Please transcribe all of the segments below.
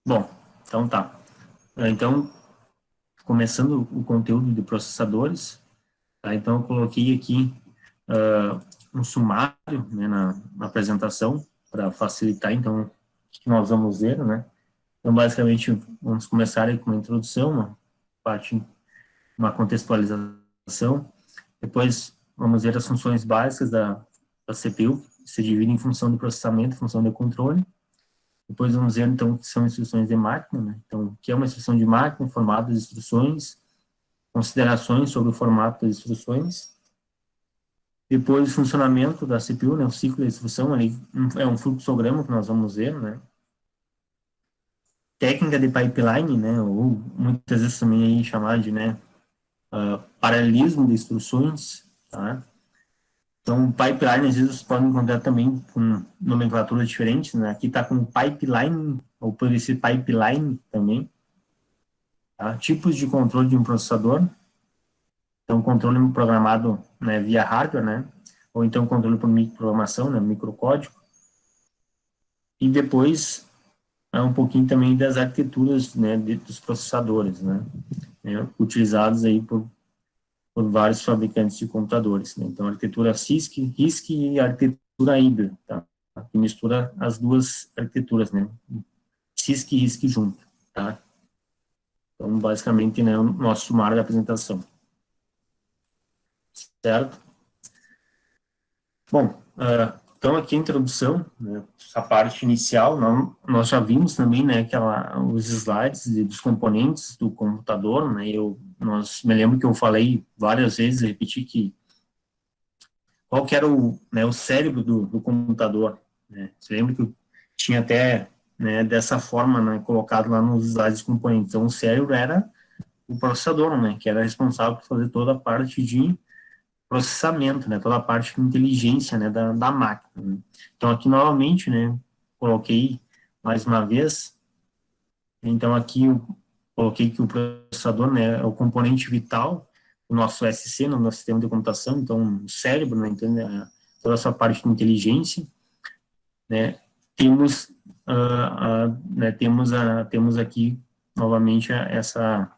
Bom, então tá. Então, começando o conteúdo de processadores, tá? Então eu coloquei aqui um sumário, né, na apresentação para facilitar, então, o que nós vamos ver, né? Então, basicamente, vamos começar aí com uma introdução, uma contextualização, depois vamos ver as funções básicas da CPU, que se divide em função de processamento, função de controle. Depois vamos ver, então, o que são instruções de máquina, né? Então, o que é uma instrução de máquina, formato das instruções, considerações sobre o formato das instruções. Depois, o funcionamento da CPU, né? O ciclo da instrução, ali, é um fluxograma que nós vamos ver, né? Técnica de pipeline, né? Ou muitas vezes também aí chamada de, né? Paralelismo de instruções, tá? Então, pipeline, às vezes, vocês podem encontrar também com nomenclaturas diferentes, né? Aqui está com pipeline, ou pode ser pipeline também. Tá? Tipos de controle de um processador. Então, controle programado, né, via hardware, né? Ou então controle por microprogramação, né, microcódigo. E depois, um pouquinho também das arquiteturas, né, dos processadores, né? Utilizados aí por vários fabricantes de computadores, né? Então, a arquitetura RISC e a arquitetura híbrida, tá? Que mistura as duas arquiteturas, né? CISC e RISC junto, tá? Então, basicamente, né, o nosso sumário da apresentação. Certo? Bom, então aqui a introdução, né, essa parte inicial, nós já vimos também, né, os slides dos componentes do computador, né, me lembro que eu falei várias vezes, repeti que qual que era o cérebro do computador, né, você lembra que eu tinha até, né, dessa forma, né, colocado lá nos slides de componentes, então o cérebro era o processador, né, que era responsável por fazer toda a parte de processamento, né, toda a parte de inteligência, né, da máquina. Né. Então, aqui, novamente, né, coloquei mais uma vez, então aqui eu coloquei que o processador, né, é o componente vital do nosso SC, no nosso sistema de computação, então, o cérebro, né, então, toda essa parte de inteligência, né, temos, né, temos aqui, novamente, essa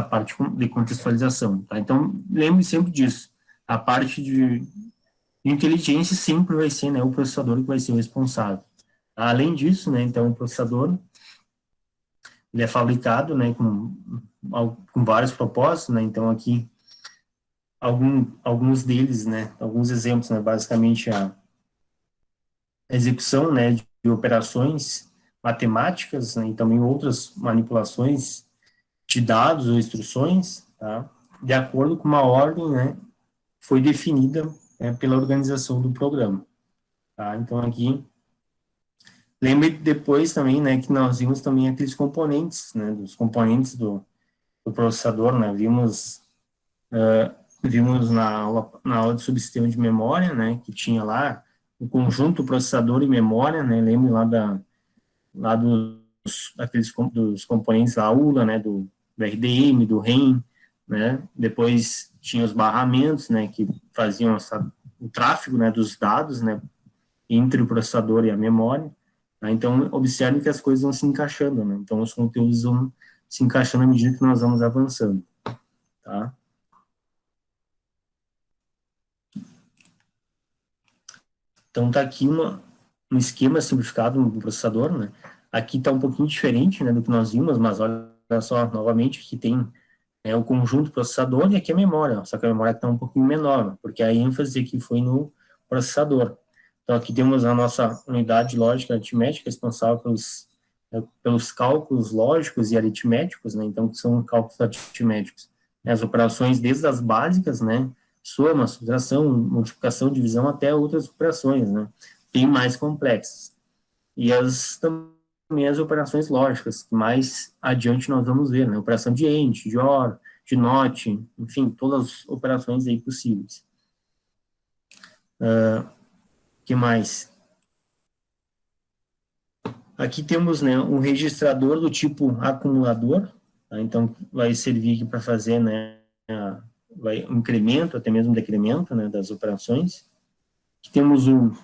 parte de contextualização, tá? Então, lembre sempre disso. A parte de inteligência sempre vai ser, né, o processador que vai ser o responsável. Além disso, né, então, o processador, ele é fabricado, né, com vários propósitos, né, então aqui, alguns deles, né, alguns exemplos, né, basicamente a execução, né, de operações matemáticas, né, e também outras manipulações de dados ou instruções, tá, de acordo com uma ordem, né, foi definida, né, pela organização do programa. Tá? Então, aqui, lembre depois também, né, que nós vimos também aqueles componentes, né, dos componentes do processador, né, vimos na aula de subsistema de memória, né, que tinha lá o conjunto processador e memória, né, lembre lá dos componentes da ULA, né, do RDM, do REM, né, depois tinha os barramentos, né, que faziam o tráfego, né, dos dados, né, entre o processador e a memória, tá? Então, observe que as coisas vão se encaixando, né, então os conteúdos vão se encaixando à medida que nós vamos avançando, tá? Então, tá aqui um esquema simplificado do processador, né, aqui tá um pouquinho diferente, né, do que nós vimos, mas olha só, novamente, aqui tem o conjunto processador e aqui a memória, só que a memória está um pouquinho menor, porque a ênfase aqui foi no processador. Então, aqui temos a nossa unidade lógica aritmética, responsável pelos cálculos lógicos e aritméticos, né? Então, que são cálculos aritméticos. As operações desde as básicas, né? Soma, subtração, multiplicação, divisão, até outras operações, né? Bem mais complexas. E também as operações lógicas, que mais adiante nós vamos ver, né? Operação de AND, de OR, de NOT, enfim, todas as operações aí possíveis. Que mais? Aqui temos, né, um registrador do tipo acumulador, tá? Então vai servir aqui para fazer, né, um incremento, até mesmo decremento, né, das operações. Aqui temos o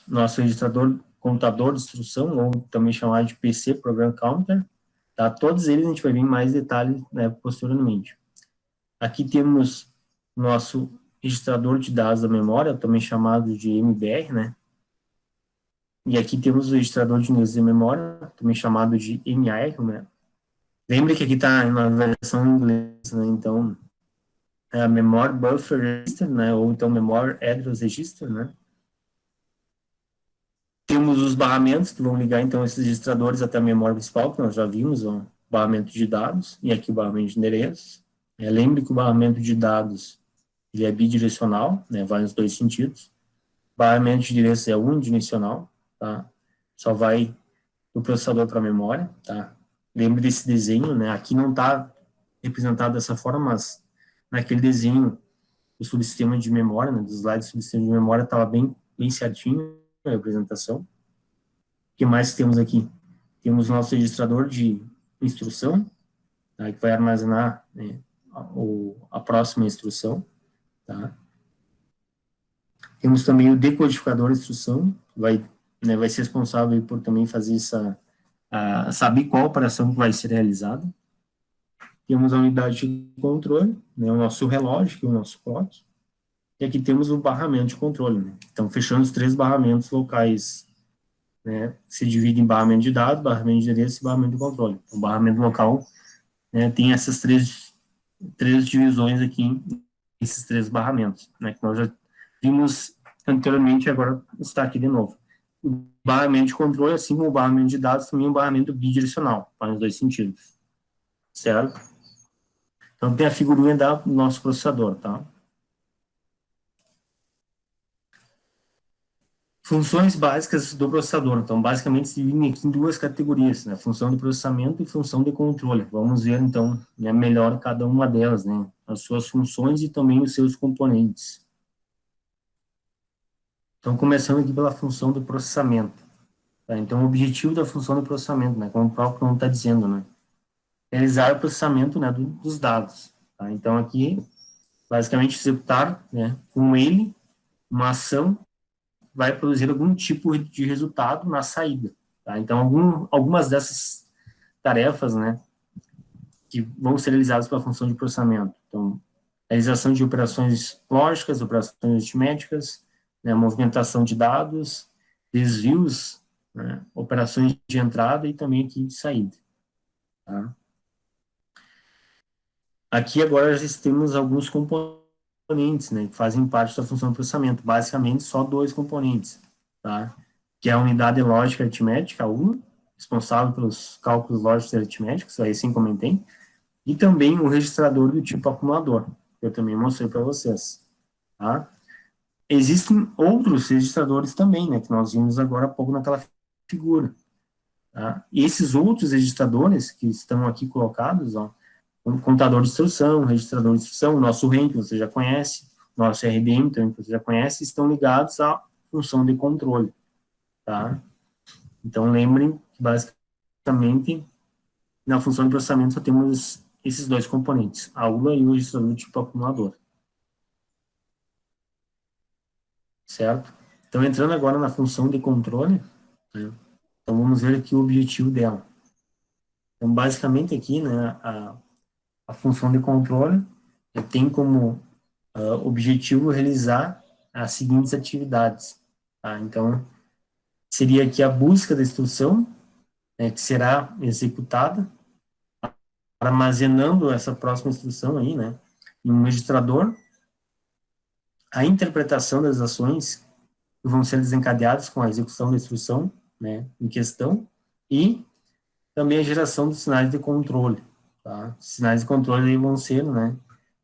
nosso registrador computador de instrução, ou também chamado de PC, Program Counter, tá? Todos eles a gente vai ver em mais detalhes, né, posteriormente. Aqui temos nosso registrador de dados da memória, também chamado de MBR, né? E aqui temos o registrador de unidades de memória, também chamado de MAR, né? Lembre que aqui está na versão em inglês, né? Então, é a Memory Buffer Register, né? Ou então Memory Address Register, né? Temos os barramentos que vão ligar, então, esses registradores até a memória principal, que nós já vimos, o barramento de dados, e aqui o barramento de endereços. Lembre que o barramento de dados ele é bidirecional, né? Vai nos dois sentidos. Barramento de endereços é unidimensional, tá? Só vai do processador para a memória, tá? Lembre desse desenho, né? Aqui não está representado dessa forma, mas naquele desenho, o subsistema de memória, né, dos slides do subsistema de memória estava bem certinho a representação. O que mais temos aqui? Temos nosso registrador de instrução, tá, que vai armazenar, né, a próxima instrução, tá? Temos também o decodificador de instrução, né, vai ser responsável por também fazer saber qual operação que vai ser realizada. Temos a unidade de controle, né, o nosso relógio, que é o nosso clock, e aqui temos o barramento de controle, né? Então, fechando os 3 barramentos locais, né, se divide em barramento de dados, barramento de endereço e barramento de controle. O barramento local, né, tem essas três divisões aqui, esses 3 barramentos, né, que nós já vimos anteriormente, agora está aqui de novo. O barramento de controle, assim como o barramento de dados, também é um barramento bidirecional, para os dois sentidos, certo? Então, tem a figurinha do nosso processador, tá? Funções básicas do processador. Então, basicamente, se dividem aqui em 2 categorias, né? Função de processamento e função de controle. Vamos ver, então, né, melhor cada uma delas, né? As suas funções e também os seus componentes. Então, começando aqui pela função do processamento. Tá? Então, o objetivo da função do processamento, né? Como o próprio nome está dizendo, né? Realizar o processamento, né, dos dados. Tá? Então, aqui, basicamente, executar, né, com ele, uma ação vai produzir algum tipo de resultado na saída. Tá? Então, algumas dessas tarefas, né, que vão ser realizadas pela função de processamento. Então, realização de operações lógicas, operações aritméticas, né, movimentação de dados, desvios, né, operações de entrada e também aqui de saída. Tá? Aqui agora já temos alguns componentes, né, que fazem parte da função de processamento. Basicamente, só 2 componentes, tá? Que é a unidade lógica aritmética, a U, responsável pelos cálculos lógicos e aritméticos, aí sim comentei, e também o registrador do tipo acumulador, que eu também mostrei para vocês, tá? Existem outros registradores também, né, que nós vimos agora há pouco naquela figura, tá? E esses outros registradores que estão aqui colocados, ó, um contador de instrução, registrador de instrução, o nosso REM, que você já conhece, nosso RDM também, que você já conhece, estão ligados à função de controle, tá? Então, lembrem que, basicamente, na função de processamento só temos esses 2 componentes, a ULA e o registrador tipo acumulador, certo? Então, entrando agora na função de controle, né? Então, vamos ver aqui o objetivo dela. Então, basicamente aqui, né, a função de controle tem como objetivo realizar as seguintes atividades. Tá? Então, seria aqui a busca da instrução, né, que será executada, armazenando essa próxima instrução aí, né, em um registrador, a interpretação das ações que vão ser desencadeadas com a execução da instrução, né, em questão, e também a geração dos sinais de controle. Tá? Sinais de controle aí vão ser, né,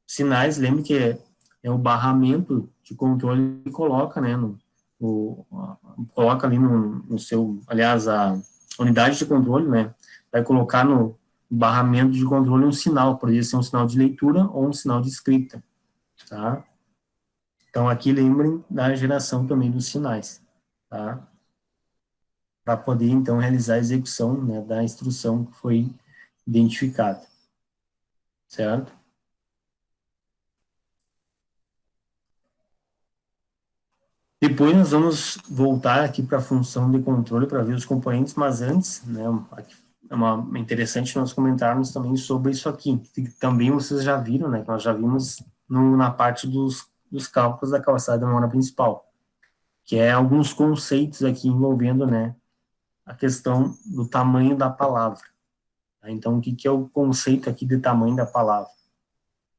sinais, lembre que é o barramento de controle que coloca, né, coloca ali no seu, aliás, a unidade de controle, né, vai colocar no barramento de controle um sinal, poderia ser um sinal de leitura ou um sinal de escrita, tá? Então, aqui lembrem da geração também dos sinais, tá? Para poder, então, realizar a execução, né, da instrução que foi identificada, certo? Depois nós vamos voltar aqui para a função de controle para ver os componentes, mas antes, né, é interessante nós comentarmos também sobre isso aqui, que também vocês já viram, né, que nós já vimos na parte dos cálculos da calçada da memória principal, que é alguns conceitos aqui envolvendo, né, a questão do tamanho da palavra. Tá? Então, o que é o conceito aqui de tamanho da palavra?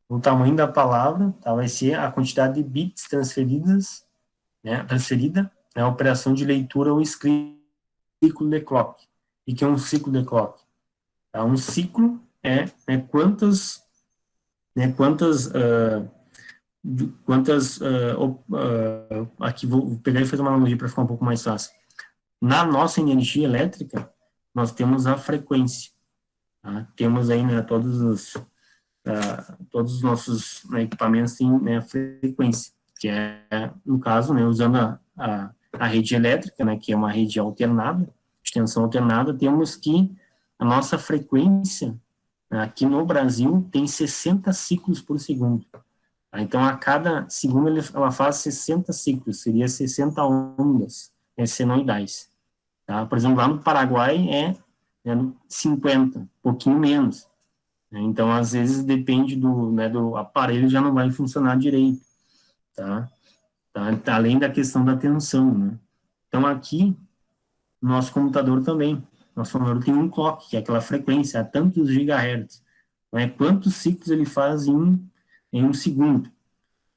O tamanho da palavra, tá, vai ser a quantidade de bits transferidas, né, transferida, né, a operação de leitura ou escrita ciclo de clock. E que é um ciclo de clock? Tá? Um ciclo é aqui vou pegar e fazer uma analogia para ficar um pouco mais fácil. Na nossa energia elétrica, nós temos a frequência. Tá? Temos aí, né, todos os nossos, né, equipamentos têm, né, a frequência, que é, no caso, né, usando a rede elétrica, né, que é uma rede alternada, de tensão alternada, temos que a nossa frequência, né, aqui no Brasil, tem 60 ciclos por segundo. Tá? Então, a cada segundo ela faz 60 ciclos, seria 60 ondas, senoidais. Tá? Por exemplo, lá no Paraguai é 50, um pouquinho menos. Né? Então, às vezes, depende do aparelho, já não vai funcionar direito. Tá? Tá? Além da questão da tensão. Né? Então, aqui, nosso computador também. Nosso computador tem um clock, que é aquela frequência, a tantos gigahertz. Né? Quantos ciclos ele faz em um segundo,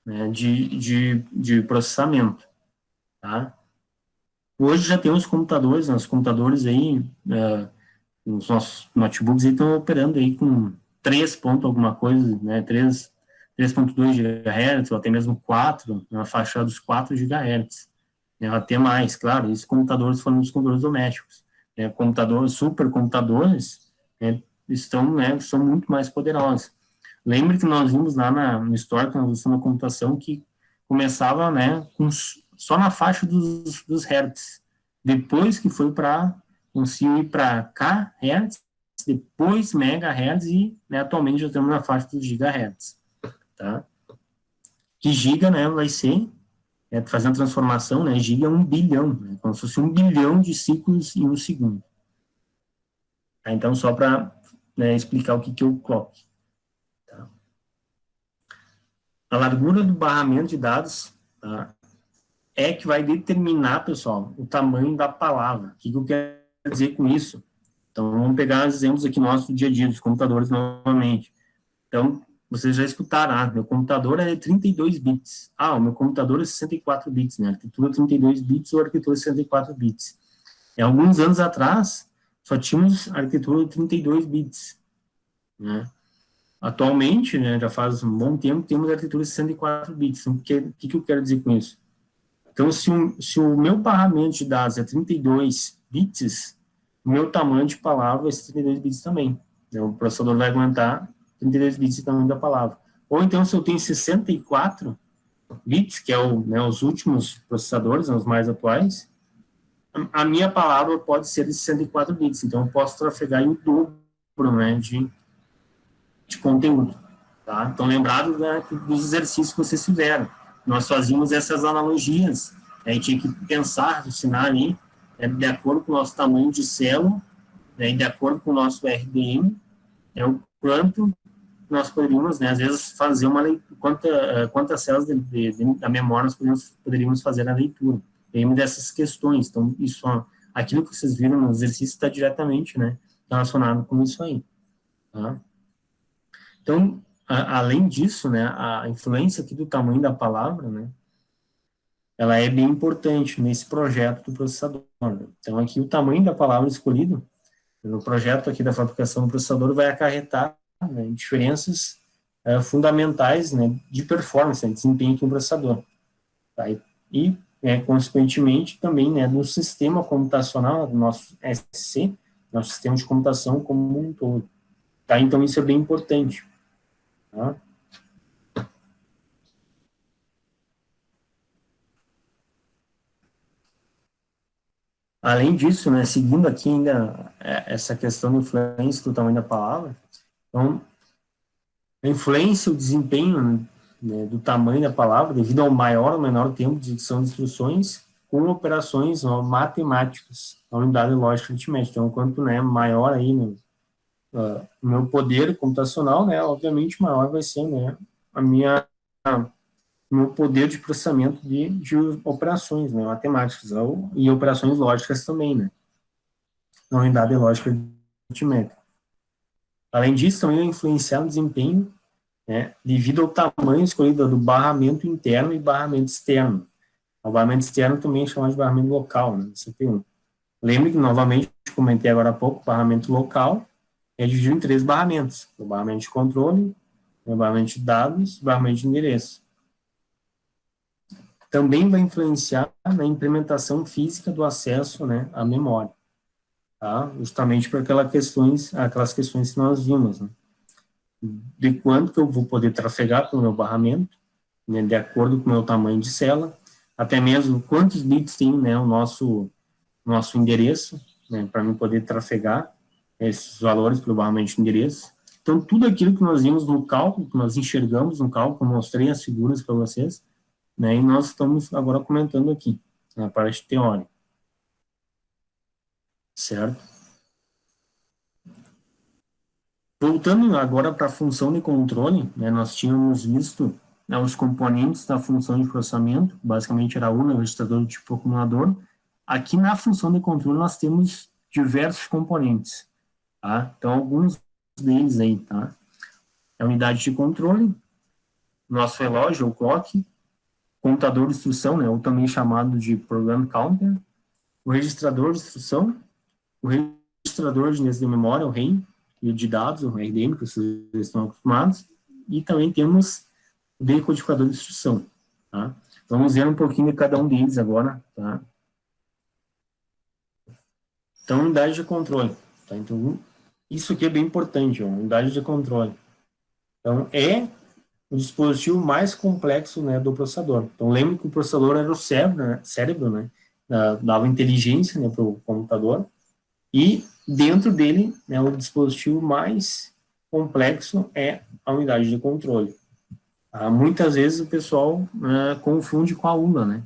né? de processamento. Tá? Hoje já tem os computadores aí, os nossos notebooks estão operando aí com 3 ponto alguma coisa, né, 3.2 GHz, ou até mesmo 4, na faixa dos 4 GHz, né, até mais, claro, esses computadores foram os computadores domésticos, né, computadores, supercomputadores, né, são muito mais poderosos. Lembre que nós vimos lá no histórico, na evolução da computação, que começava, né, só na faixa dos hertz, depois que foi para conseguiu ir para kHz, depois megahertz e, né, atualmente já estamos na faixa dos gigahertz, tá? Que giga, né, vai ser, fazendo a transformação, né, giga é 1 bilhão, né, como se fosse 1 bilhão de ciclos em um segundo. Tá? Então, só para, né, explicar o que é o clock. Tá? A largura do barramento de dados, tá, é que vai determinar, pessoal, o tamanho da palavra. O que eu quero dizer com isso? Então, vamos pegar exemplos aqui nossos do dia a dia, dos computadores novamente. Então, vocês já escutaram, meu computador é 32 bits. O meu computador é 64 bits, né? Arquitetura 32 bits ou arquitetura 64 bits. E alguns anos atrás, só tínhamos arquitetura 32 bits, né? Atualmente, né, já faz um bom tempo, temos arquitetura 64 bits. Então, o que eu quero dizer com isso? Então, se o meu barramento de dados é 32 bits, o meu tamanho de palavra é 32 bits também. Então, o processador vai aguentar 32 bits de tamanho da palavra. Ou então, se eu tenho 64 bits, que é os últimos processadores, os mais atuais, a minha palavra pode ser de 64 bits. Então, eu posso trafegar em o dobro, né, de conteúdo. Tá? Então, lembrado, né, dos exercícios que vocês fizeram. Nós fazíamos essas analogias, né, e tinha que pensar, raciocinar ali, né, de acordo com o nosso tamanho de célula, né, e de acordo com o nosso RDM, o quanto nós poderíamos, né, às vezes, fazer uma leitura, quantas células da memória nós poderíamos fazer na leitura. Lembro dessas questões. Então, aquilo que vocês viram no exercício está diretamente, né, relacionado com isso aí. Tá? Então, além disso, né, a influência aqui do tamanho da palavra, né, ela é bem importante nesse projeto do processador. Né? Então, aqui o tamanho da palavra escolhido no projeto aqui da fabricação do processador vai acarretar, né, diferenças fundamentais, né, de performance, né, desempenho do processador. Tá? E, consequentemente, também, né, no sistema computacional, do nosso SC, nosso sistema de computação como um todo. Tá? Então, isso é bem importante. Tá? Além disso, né, seguindo aqui ainda essa questão da influência do tamanho da palavra, então, a influência, o desempenho, né, né, do tamanho da palavra, devido ao maior ou menor tempo de execução de instruções, com operações matemáticas, a unidade lógica aritmética. Então, quanto, né, maior aí o meu poder computacional, né, obviamente maior vai ser, né, o meu poder de processamento de operações, né, matemáticas, e operações lógicas também, né, na unidade lógica aritmética. Além disso, também vai influenciar no desempenho, né, devido ao tamanho escolhido do barramento interno e barramento externo. O barramento externo também é chamado de barramento local, né, CPU. Lembre que, novamente, comentei agora há pouco, o barramento local é dividido em 3 barramentos: o barramento de controle, o barramento de dados e o barramento de endereço. Também vai influenciar na implementação física do acesso, né, à memória, tá? Justamente por aquelas questões que nós vimos, né? De quanto que eu vou poder trafegar com o meu barramento, né, de acordo com o meu tamanho de célula, até mesmo quantos bits tem, né, o nosso endereço, né, para mim poder trafegar esses valores para o barramento de endereço. Então, tudo aquilo que nós vimos no cálculo, que nós enxergamos no cálculo, mostrei as figuras para vocês, né, e nós estamos agora comentando aqui, na parte teórica, certo? Voltando agora para a função de controle, né, nós tínhamos visto, né, os componentes da função de processamento, basicamente era urna, registrador de tipo acumulador. Aqui na função de controle nós temos diversos componentes, tá? Então, alguns deles aí, tá? A unidade de controle, nosso relógio, ou clock, contador de instrução, né, ou também chamado de program counter, o registrador de instrução, o registrador de memória, o REM, e de dados, o RDM, que vocês estão acostumados, e também temos o decodificador de instrução, tá? Vamos ver um pouquinho de cada um deles agora, tá? Então, unidade de controle, tá? Então, isso aqui é bem importante, ó, unidade de controle. Então, é o dispositivo mais complexo, né, do processador. Então, lembre que o processador era o cérebro, né, dava inteligência, né, para o computador, e dentro dele, né, o dispositivo mais complexo é a unidade de controle. Muitas vezes o pessoal confunde com a UNA, né,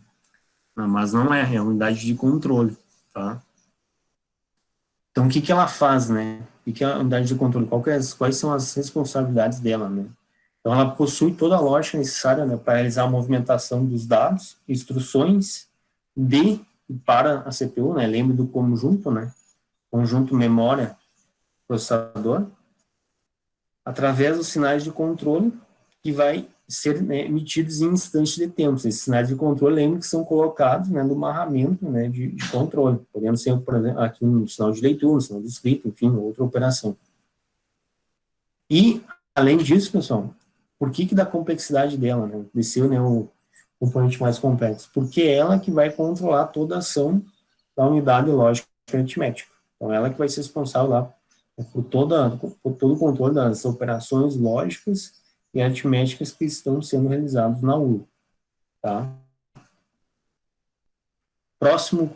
mas não é a unidade de controle, tá? Então, o que que ela faz, né? O que é a unidade de controle? Quais são as responsabilidades dela, né? Então, ela possui toda a lógica necessária, né, para realizar a movimentação dos dados, instruções de e para a CPU, né? Lembre do conjunto, né? Conjunto memória-processador, através dos sinais de controle que vai ser, né, emitidos em instantes de tempo. Esses sinais de controle, lembre que são colocados, né, no barramento, né, de controle, podendo ser, por exemplo, aqui um sinal de leitura, um sinal de escrita, enfim, outra operação. E, além disso, pessoal, por que da complexidade dela, né? Desceu, né, o componente mais complexo? Porque é ela que vai controlar toda a ação da unidade lógica aritmética. Então, ela que vai ser responsável lá por todo o controle das operações lógicas e aritméticas que estão sendo realizadas na ULA, tá? Próximo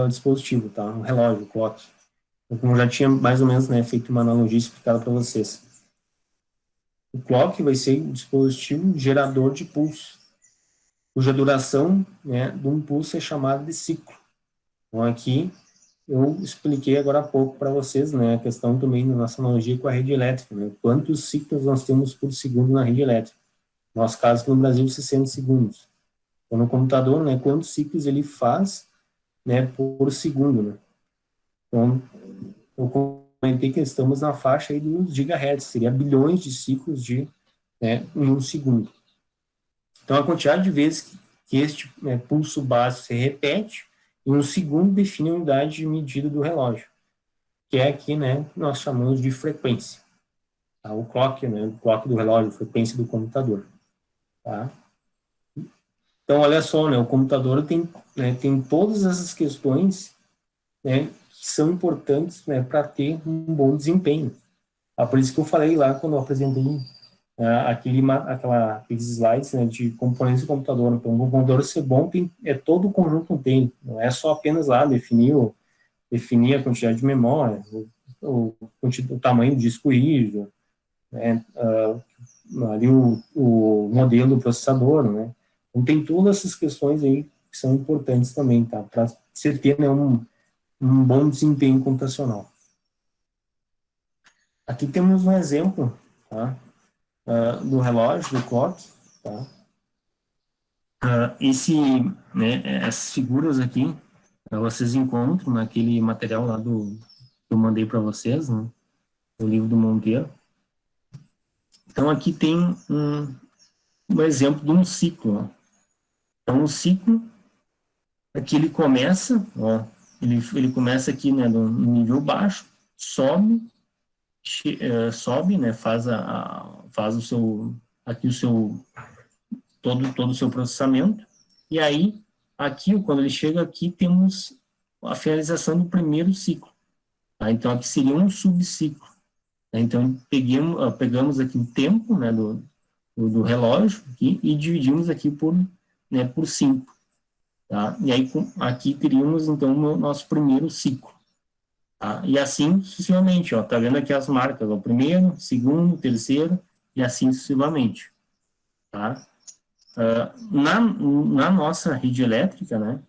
dispositivo, tá? O relógio, o clock. Como eu já tinha mais ou menos, né, feito uma analogia explicada para vocês. O clock vai ser um dispositivo gerador de pulso, cuja duração, né, de um pulso é chamada de ciclo. Então, aqui, eu expliquei agora há pouco para vocês, né, a questão também da nossa analogia com a rede elétrica, né, quantos ciclos nós temos por segundo na rede elétrica. No nosso caso, aqui no Brasil, 60 segundos. Então, no computador, né, quantos ciclos ele faz, né, por segundo, né. Então, eu comentei que estamos na faixa aí dos gigahertz, seria bilhões de ciclos em um segundo. Então, a quantidade de vezes que este, né, pulso básico se repete, em um segundo define a unidade de medida do relógio, que é aqui, né, nós chamamos de frequência. Tá? O clock, né, o clock do relógio, a frequência do computador. Tá? Então, olha só, né, o computador tem todas essas questões, né, que são importantes, né, para ter um bom desempenho. Por isso que eu falei lá, quando eu apresentei aqueles slides, né, de componentes do computador. Então, o computador ser bom todo o conjunto tem, não é só apenas lá definir a quantidade de memória, o tamanho do disco rígido, né, ali o modelo do processador, né? Então, tem todas essas questões aí que são importantes também, tá? Para você ter, né, um bom desempenho computacional. Aqui temos um exemplo, tá? Do relógio, do clock, tá? Né, essas figuras aqui, vocês encontram naquele material lá que eu mandei para vocês, né? O livro do Monteiro. Então, aqui tem um exemplo de um ciclo, ó. Então, um ciclo, aqui ele começa, ó, ele começa aqui, né, no nível baixo, sobe, sobe, né, faz o seu, aqui o seu, todo o seu processamento, e aí, aqui, quando ele chega aqui, temos a finalização do primeiro ciclo, tá? Então, aqui seria um subciclo, tá? Então, pegamos aqui o tempo, né, do relógio aqui, e dividimos aqui por 5. Tá? E aí, aqui teríamos, então, o nosso primeiro ciclo. Tá? E assim sucessivamente, ó, tá vendo aqui as marcas, ó, primeiro, segundo, terceiro, e assim sucessivamente. Tá? Na nossa rede elétrica, né,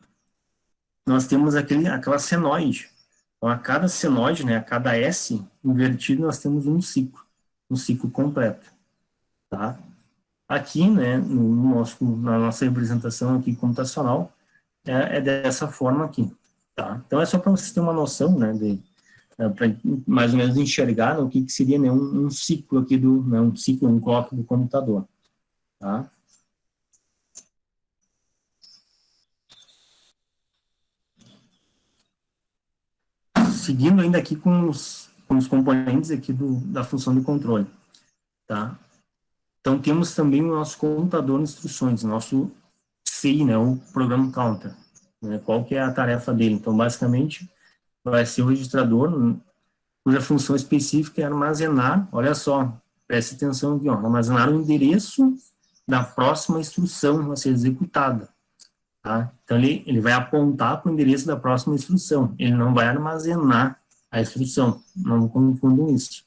nós temos aquela senoide. Então, a cada senoide, né, a cada S invertido, nós temos um ciclo completo. Tá? Aqui, né, na nossa representação aqui computacional, é dessa forma aqui, tá? Então, é só para vocês terem uma noção, né, para mais ou menos enxergar, né, o que seria, né, um ciclo aqui né, um ciclo, um clock do computador, tá? Seguindo ainda aqui com os componentes aqui da função de controle, tá? Então, temos também o nosso computador de instruções, nosso CI, né, o Program Counter, né, qual que é a tarefa dele? Então, basicamente, vai ser o registrador, cuja função específica é armazenar, olha só, preste atenção aqui, ó, armazenar o endereço da próxima instrução a ser executada. Tá? Então, ele vai apontar para o endereço da próxima instrução, ele não vai armazenar a instrução, não confundam isso.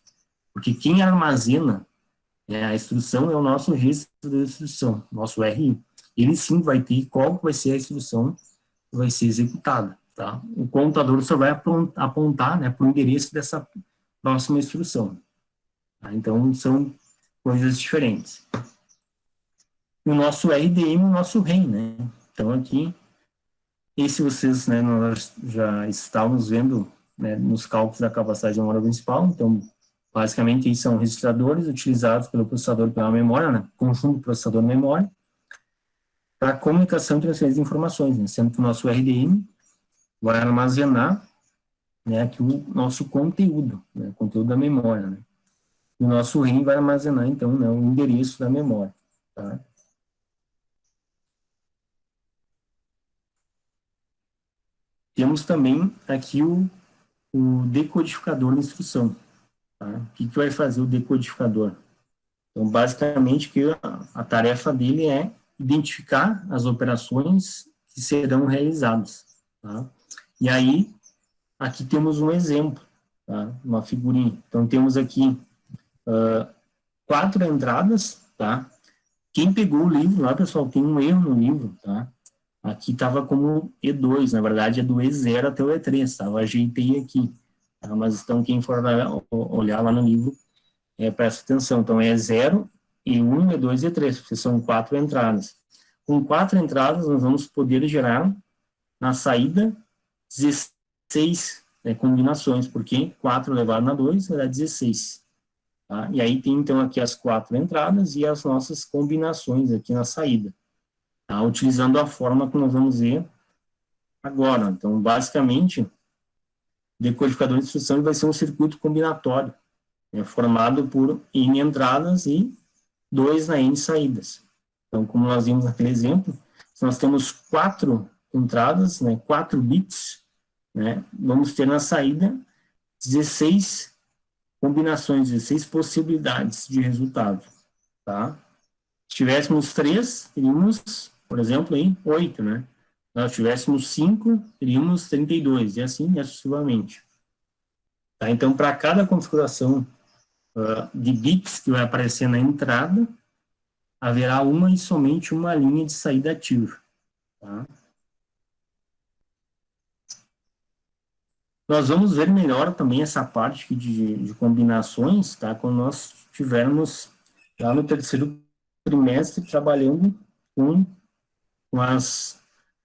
Porque quem armazena a instrução é o nosso registro da instrução, nosso RI. Ele sim vai ter qual vai ser a instrução que vai ser executada. Tá? O computador só vai apontar, né, para o endereço dessa próxima instrução. Tá? Então, são coisas diferentes. O nosso RDM e o nosso REM, né? Então, aqui, esse vocês, né, nós já estávamos vendo, né, nos cálculos da capacidade de memória principal. Então, basicamente, esses são registradores utilizados pelo processador pela memória, né, conjunto processador-memória, para comunicação e transferência de informações, né, sendo que o nosso RDM vai armazenar, né, aqui o nosso conteúdo, né, conteúdo da memória, né. E o nosso REM vai armazenar, então, né, o endereço da memória, tá? Temos também aqui o decodificador de instrução, tá? O que vai fazer o decodificador? Então, basicamente, a tarefa dele é identificar as operações que serão realizadas, tá? E aí, aqui temos um exemplo, tá? Uma figurinha. Então, temos aqui 4 entradas, tá? Quem pegou o livro lá, pessoal, tem um erro no livro, tá? Aqui estava como E2, na verdade é do E0 até o E3, tá? Eu ajeitei aqui, tá? Mas então quem for olhar lá no livro, presta atenção. Então é E0, E1, E2 e E3, porque são 4 entradas. Com 4 entradas, nós vamos poder gerar na saída 16, né, combinações, porque 4 elevado a 2 vai dar 16. Tá? E aí tem então aqui as 4 entradas e as nossas combinações aqui na saída. Tá? Utilizando a forma que nós vamos ver agora. Então, basicamente, o decodificador de instrução vai ser um circuito combinatório, formado por N entradas e 2 na N saídas. Então, como nós vimos naquele exemplo, se nós temos 4 entradas, né, 4 bits, né, vamos ter na saída 16 combinações, 16 possibilidades de resultado. Tá? Se tivéssemos 3, teríamos, por exemplo, aí, 8, né? Se nós tivéssemos 5, teríamos 32, e assim sucessivamente. Tá? Então, para cada configuração de bits que vai aparecer na entrada, haverá uma e somente uma linha de saída ativa. Tá? Nós vamos ver melhor também essa parte aqui de combinações, tá? Quando nós estivermos lá no terceiro trimestre trabalhando com,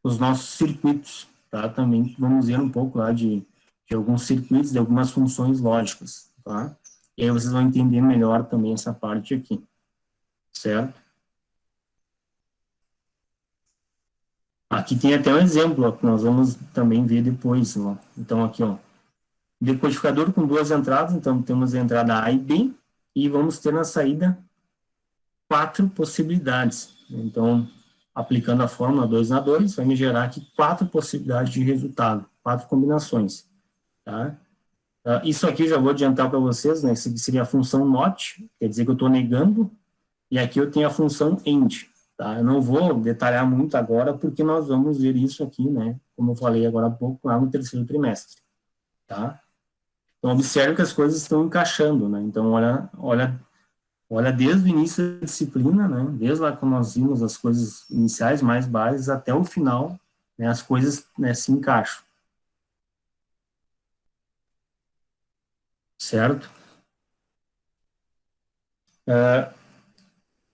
os nossos circuitos, tá? Também vamos ver um pouco lá de alguns circuitos, de algumas funções lógicas, tá? E aí vocês vão entender melhor também essa parte aqui, certo? Aqui tem até um exemplo, ó, que nós vamos também ver depois, ó. Então, aqui, ó, decodificador com duas entradas, então temos a entrada A e B, e vamos ter na saída 4 possibilidades. Então, aplicando a fórmula 2 na 2, vai me gerar aqui 4 possibilidades de resultado, 4 combinações. Tá? Isso aqui já vou adiantar para vocês, né? Isso aqui seria a função not, quer dizer que eu estou negando, e aqui eu tenho a função end. Tá? Eu não vou detalhar muito agora, porque nós vamos ver isso aqui, né? Como eu falei agora há pouco, lá no terceiro trimestre. Tá? Então, observe que as coisas estão encaixando, né? Então, olha desde o início da disciplina, né? Desde lá quando nós vimos as coisas iniciais, mais básicas, até o final, né? As coisas, né, se encaixam, certo?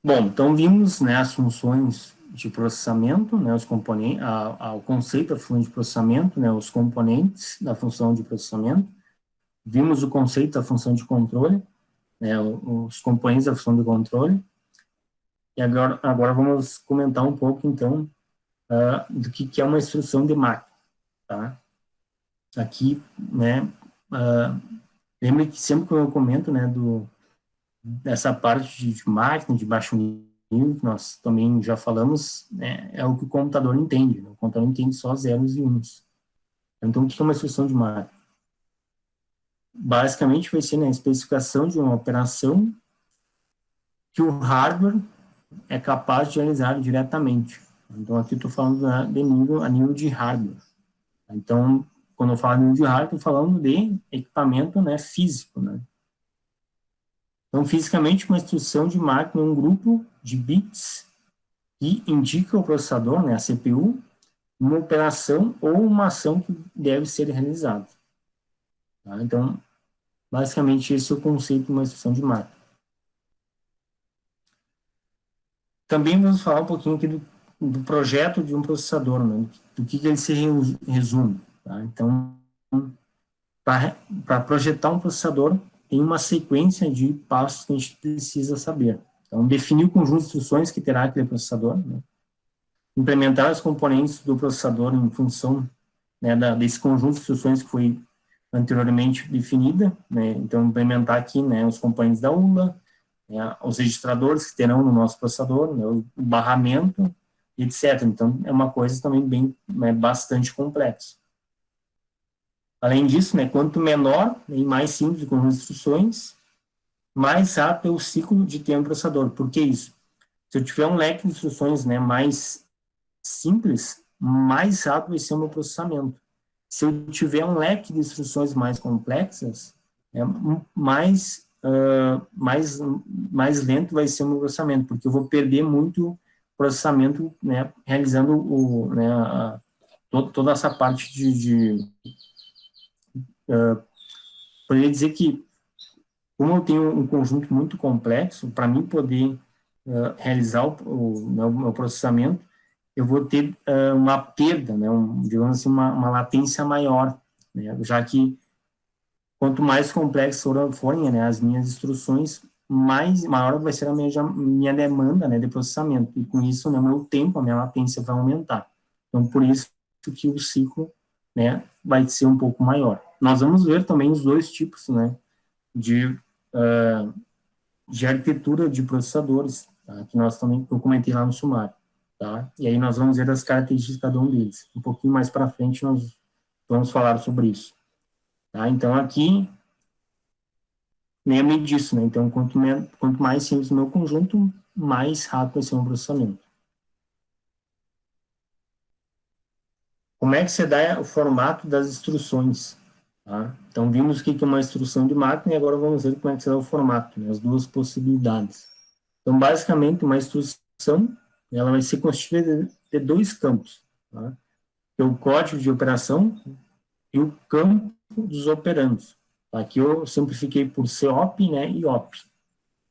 Bom, então vimos, né, as funções de processamento, né, os componentes, o conceito da função de processamento, né, os componentes da função de processamento. Vimos o conceito da função de controle, né, os componentes da função de controle. E agora vamos comentar um pouco, então, do que é uma instrução de máquina, tá? Aqui, né, lembre que sempre que eu comento, né, dessa parte de máquina, de baixo nível, que nós também já falamos, né, é o que o computador entende, né? O computador entende só zeros e uns. Então, o que é uma instrução de máquina? Basicamente, vai ser, né, a especificação de uma operação que o hardware é capaz de realizar diretamente. Então, aqui eu estou falando, né, a nível de hardware. Então, quando eu falo de hardware, estou falando de equipamento, né, físico, né? Então, fisicamente, uma instrução de máquina é um grupo de bits que indica ao processador, né, a CPU, uma operação ou uma ação que deve ser realizada. Tá? Então, basicamente, esse é o conceito de uma instrução de máquina. Também vamos falar um pouquinho aqui do projeto de um processador, né, do que ele se resume. Tá? Então, para projetar um processador, tem uma sequência de passos que a gente precisa saber. Então, definir o conjunto de instruções que terá aquele processador, né? Implementar os componentes do processador em função, né, desse conjunto de instruções que foi anteriormente definida, né? Então, implementar aqui, né, os componentes da ULA, né, os registradores que terão no nosso processador, né, o barramento, etc. Então, é uma coisa também bem, né, bastante complexa. Além disso, né, quanto menor e mais simples o conjunto de instruções, mais rápido é o ciclo de tempo do processador. Por que isso? Se eu tiver um leque de instruções, né, mais simples, mais rápido vai ser o meu processamento. Se eu tiver um leque de instruções mais complexas, é, mais lento vai ser o meu processamento, porque eu vou perder muito processamento, né, realizando toda essa parte poderia dizer que, como eu tenho um conjunto muito complexo, para mim poder realizar o meu processamento, eu vou ter uma perda, né, digamos assim, uma latência maior, né, já que quanto mais complexas forem, né, as minhas instruções, maior vai ser a minha demanda, né, de processamento, e com isso, né, o meu tempo, a minha latência vai aumentar. Então, por isso que o ciclo, né, vai ser um pouco maior. Nós vamos ver também os dois tipos, né, de, uh, de arquitetura de processadores, tá, que eu comentei lá no sumário, tá? E aí nós vamos ver as características de cada um deles. Um pouquinho mais para frente nós vamos falar sobre isso, tá? Então aqui lembre disso, né? Então quanto mais simples o meu conjunto, mais rápido vai ser o meu processamento. Como é que você dá o formato das instruções? Tá? Então, vimos o que é uma instrução de máquina e agora vamos ver como é que será o formato, né? As duas possibilidades. Então, basicamente, uma instrução, ela vai ser constituída de dois campos, tá? Que é o código de operação e o campo dos operandos. Aqui eu simplifiquei por COP, né, e OP.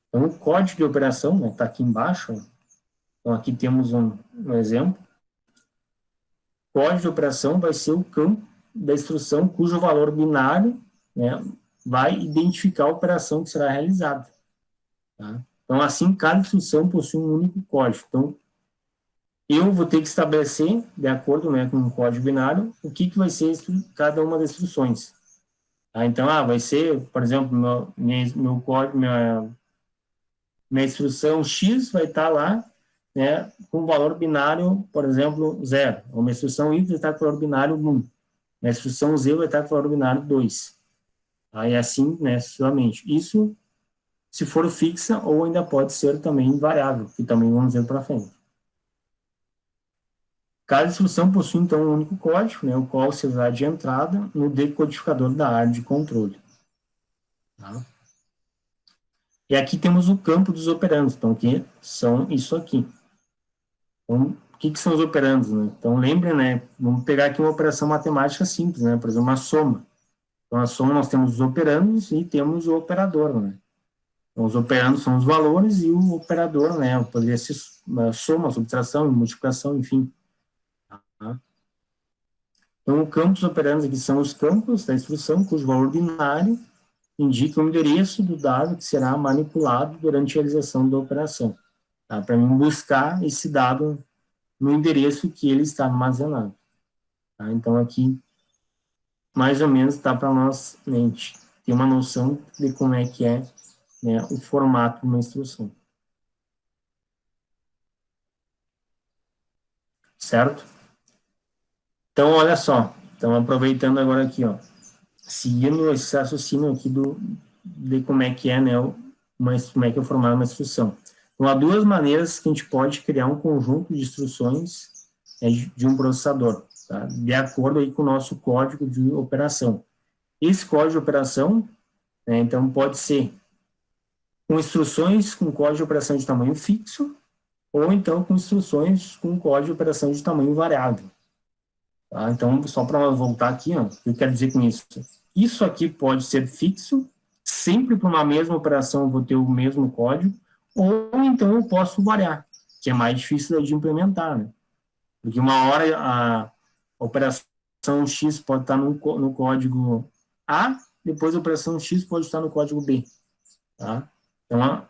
Então, o código de operação, né, está aqui embaixo. Então, aqui temos um exemplo. O código de operação vai ser o campo da instrução cujo valor binário, né, vai identificar a operação que será realizada. Tá? Então, assim, cada instrução possui um único código. Então, eu vou ter que estabelecer, de acordo, né, com o código binário, o que vai ser cada uma das instruções. Tá? Então, vai ser, por exemplo, meu código, minha instrução X vai estar lá, né, com valor binário, por exemplo, 0. Uma instrução Y vai estar com valor binário 1. A instrução Z vai estar com valor binário 2. Aí assim, né, sucessivamente. Isso se for fixa ou ainda pode ser também variável, que também vamos ver para frente. Cada instrução possui, então, um único código, né, o qual será de entrada no decodificador da área de controle. Tá? E aqui temos o campo dos operandos, então, que são isso aqui. Então, o que são os operandos, né? Então, lembre, né, vamos pegar aqui uma operação matemática simples, né, por exemplo, uma soma. Então, a soma nós temos os operandos e temos o operador, né? Então, os operandos são os valores e o operador, né, poderia ser soma, subtração, multiplicação, enfim. Tá? Então, o campo dos operandos aqui são os campos da instrução, cujo valor binário indica o endereço do dado que será manipulado durante a realização da operação. Tá? Para mim buscar esse dado no endereço que ele está armazenado. Tá? Então, aqui, mais ou menos, dá para nós mente ter uma noção de como é que é, né, o formato de uma instrução. Certo? Então, olha só. Então, aproveitando agora aqui, ó, seguindo esse raciocínio aqui de como é que é, né, como é que é formar uma instrução. Então, há duas maneiras que a gente pode criar um conjunto de instruções, né, de um processador, tá? De acordo aí com o nosso código de operação. Esse código de operação, né, então, pode ser com instruções com código de operação de tamanho fixo, ou então com instruções com código de operação de tamanho variável. Tá? Então, só para voltar aqui, ó, o que eu quero dizer com isso? Isso aqui pode ser fixo, sempre para uma mesma operação eu vou ter o mesmo código, ou então eu posso variar, que é mais difícil de implementar, né? Porque uma hora a operação X pode estar no código A, depois a operação X pode estar no código B. Tá? Então,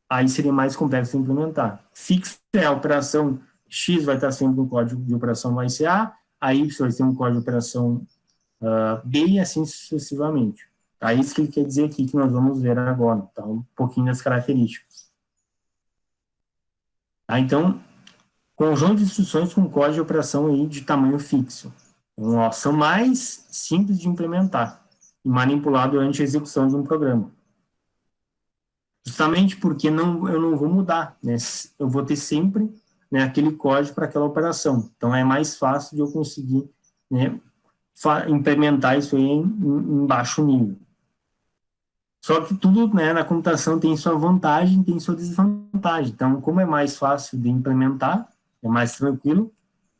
aí seria mais complexo de implementar. Fixa é a operação X vai estar sempre no código de operação vai ser A Y vai ter um código de operação B e assim sucessivamente. Tá? Isso que ele quer dizer aqui que nós vamos ver agora. Tá? Um pouquinho das características. Tá? Então, conjunto de instruções com código de operação aí de tamanho fixo. Então, ó, são mais simples de implementar e manipular durante a execução de um programa. Justamente porque eu não vou mudar, né? Eu vou ter sempre, né, aquele código para aquela operação. Então, é mais fácil de eu conseguir, né, implementar isso aí em baixo nível. Só que tudo, né, na computação tem sua vantagem, tem sua desvantagem. Então, como é mais fácil de implementar, é mais tranquilo,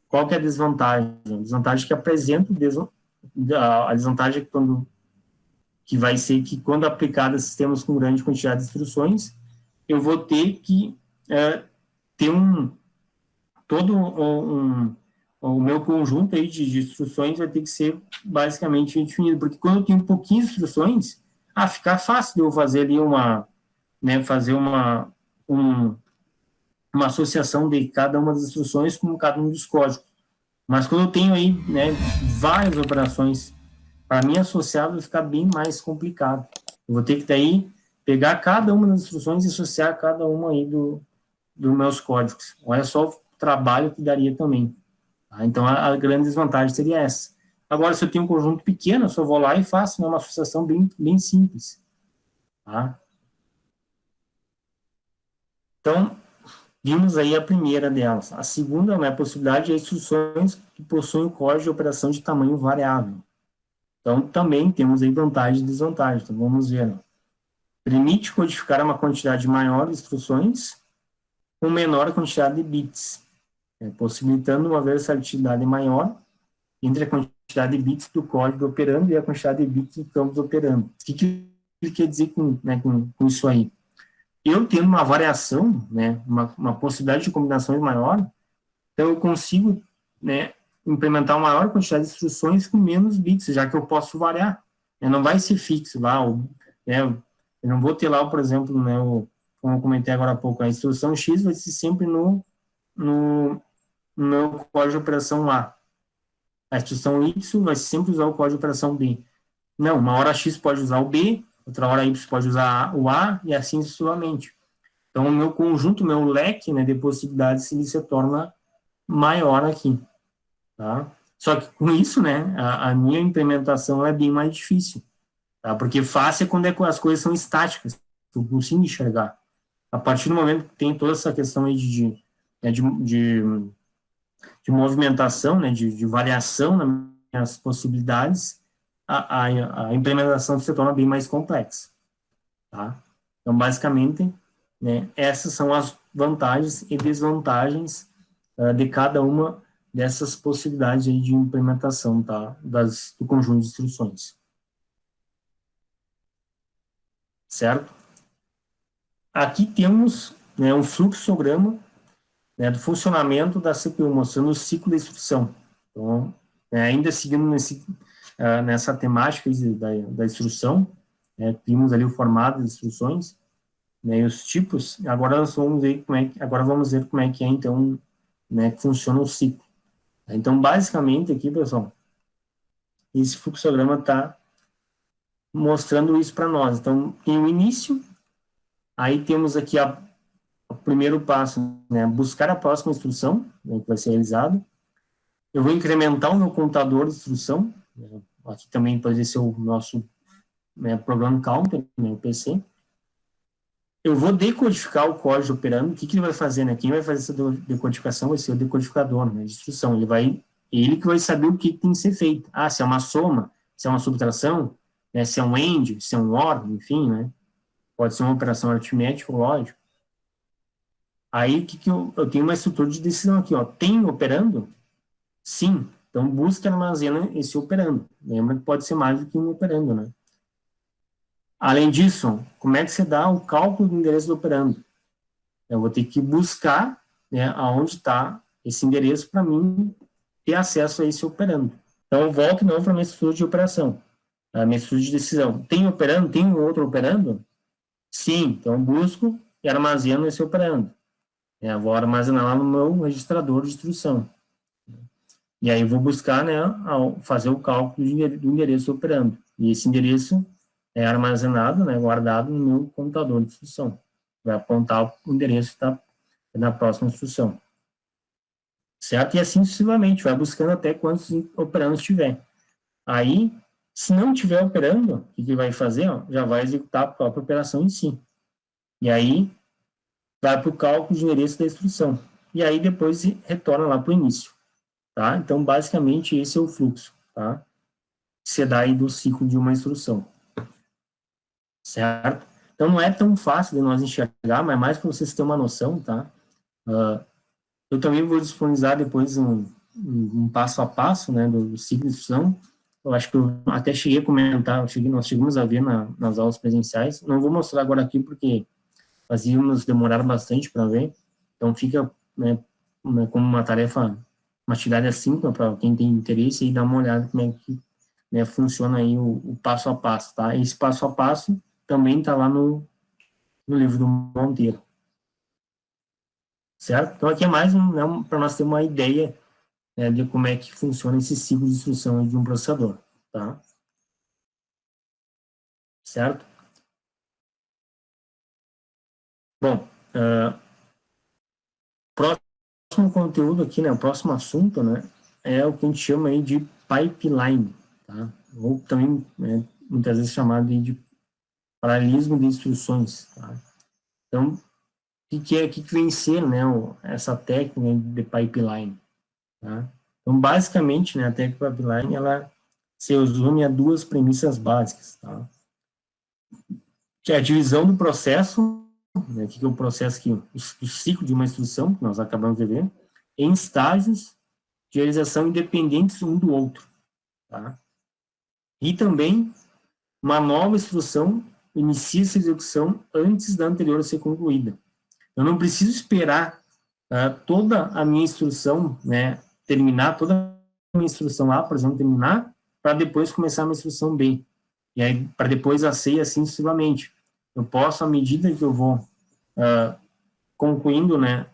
qual que é a desvantagem? A desvantagem que apresenta, a desvantagem é que vai ser que quando aplicado a sistemas com grande quantidade de instruções, eu vou ter que ter o meu conjunto aí de instruções vai ter que ser basicamente definido, porque quando eu tenho pouquinhas instruções, fica fácil de eu fazer ali fazer uma associação de cada uma das instruções com cada um dos códigos. Mas quando eu tenho aí, né, várias operações, para mim associar vai ficar bem mais complicado. Eu vou ter que daí pegar cada uma das instruções e associar cada uma aí dos meus códigos. Olha só o trabalho que daria também. Tá? Então, a grande desvantagem seria essa. Agora, se eu tenho um conjunto pequeno, eu só vou lá e faço, né, uma associação bem, bem simples. Tá? Então, vimos aí a primeira delas. A segunda, né, a possibilidade de instruções que possuem o código de operação de tamanho variável. Então, também temos aí vantagem e desvantagem. Então, vamos ver. Né? Permite codificar uma quantidade maior de instruções com menor quantidade de bits, possibilitando uma versatilidade maior entre a quantidade de bits do código operando e a quantidade de bits do campus operando. O que ele quer dizer com isso aí? Eu tendo uma variação, né, uma possibilidade de combinações maior, então eu consigo, né, implementar uma maior quantidade de instruções com menos bits, já que eu posso variar. Não vai ser fixo lá, eu não vou ter lá, por exemplo, né, como eu comentei agora há pouco, a instrução X vai ser sempre no meu código de operação A. A instrução Y vai sempre usar o código de operação B. Não, uma hora X pode usar o B, outra hora Y pode usar o A, e assim sucessivamente. Então, o meu conjunto, o meu leque, né, de possibilidades se torna maior aqui. Tá? Só que com isso, né, a minha implementação é bem mais difícil. Tá? Porque fácil é quando as coisas são estáticas. Eu consigo enxergar. A partir do momento que tem toda essa questão aí de movimentação, né, de variação nas minhas possibilidades, a implementação se torna bem mais complexa. Tá? Então, basicamente, né, essas são as vantagens e desvantagens de cada uma dessas possibilidades aí de implementação, tá, do conjunto de instruções. Certo? Aqui temos, né, um fluxograma, né, do funcionamento da CPU, mostrando o ciclo de instrução. Então, ainda seguindo nessa temática da instrução, né, vimos ali o formato das instruções, né, e os tipos. Agora nós vamos ver como é que é, então, né, que funciona o ciclo. Então, basicamente aqui, pessoal, esse fluxograma está mostrando isso para nós. Então, tem o início, aí temos aqui o primeiro passo, né, buscar a próxima instrução, né, que vai ser realizado. Eu vou incrementar o meu contador de instrução, né, aqui também pode ser o nosso, né, Program Counter, né, o PC. Eu vou decodificar o código operando. O que ele vai fazer, né? Quem vai fazer essa decodificação vai ser o decodificador, né, de instrução. Ele que vai saber o que tem que ser feito. Ah, se é uma soma, se é uma subtração, né, se é um AND, se é um OR, enfim, né? Pode ser uma operação aritmética ou lógica. Aí, eu tenho uma estrutura de decisão aqui, ó. Tem operando? Sim. Então, busca e armazena esse operando. Lembra que pode ser mais do que um operando, né? Além disso, como é que você dá o cálculo do endereço do operando? Eu vou ter que buscar, né, aonde está esse endereço para mim ter acesso a esse operando. Então, eu volto de novo para a minha estrutura de operação, a minha estrutura de decisão. Tem operando? Tem um outro operando? Sim. Então, eu busco e armazeno esse operando. Eu vou armazenar lá no meu registrador de instrução. E aí, eu vou buscar, né, fazer o cálculo do endereço operando. E esse endereço é armazenado, né, guardado no meu computador de instrução. Vai apontar o endereço que está na próxima instrução. Certo? E assim sucessivamente, vai buscando até quantos operandos tiver. Aí, se não tiver operando, o que vai fazer? Ó, já vai executar a própria operação em si. E aí, vai para o cálculo de endereço da instrução. E aí, depois retorna lá para o início. Tá? Então, basicamente, esse é o fluxo. Tá? Que se dá aí do ciclo de uma instrução. Certo? Então, não é tão fácil de nós enxergar, mas mais para vocês terem uma noção, tá? Eu também vou disponibilizar depois um passo a passo, né, do ciclo de instrução. Eu acho que eu até cheguei a comentar, nós chegamos a ver nas aulas presenciais. Não vou mostrar agora aqui porque fazíamos demorar bastante para ver. Então fica, né, como uma tarefa, uma atividade assíncrona para quem tem interesse e dar uma olhada como é que, né, funciona aí o passo a passo, tá? Esse passo a passo também está lá no livro do Monteiro. Certo? Então aqui é mais né, para nós ter uma ideia, né, de como é que funciona esse ciclo de instrução de um processador, tá? Certo? Bom, próximo conteúdo aqui, né, o próximo assunto, né, é o que a gente chama aí de pipeline, tá? Ou também, né, muitas vezes chamado de paralelismo de instruções, tá? Então, que vem ser, né, essa técnica de pipeline, tá? Então, basicamente, né, a técnica pipeline, ela se resume a duas premissas básicas, tá? Que é a divisão do processo, né, que é o processo que o ciclo de uma instrução, que nós acabamos de ver, em estágios de realização independentes um do outro, tá? E também uma nova instrução inicia sua execução antes da anterior ser concluída. Eu não preciso esperar toda a minha instrução, né, terminar, toda a minha instrução A, por exemplo, terminar, para depois começar a minha instrução B. E aí, para depois a C e assim sucessivamente. Eu posso, à medida que eu vou concluindo, né,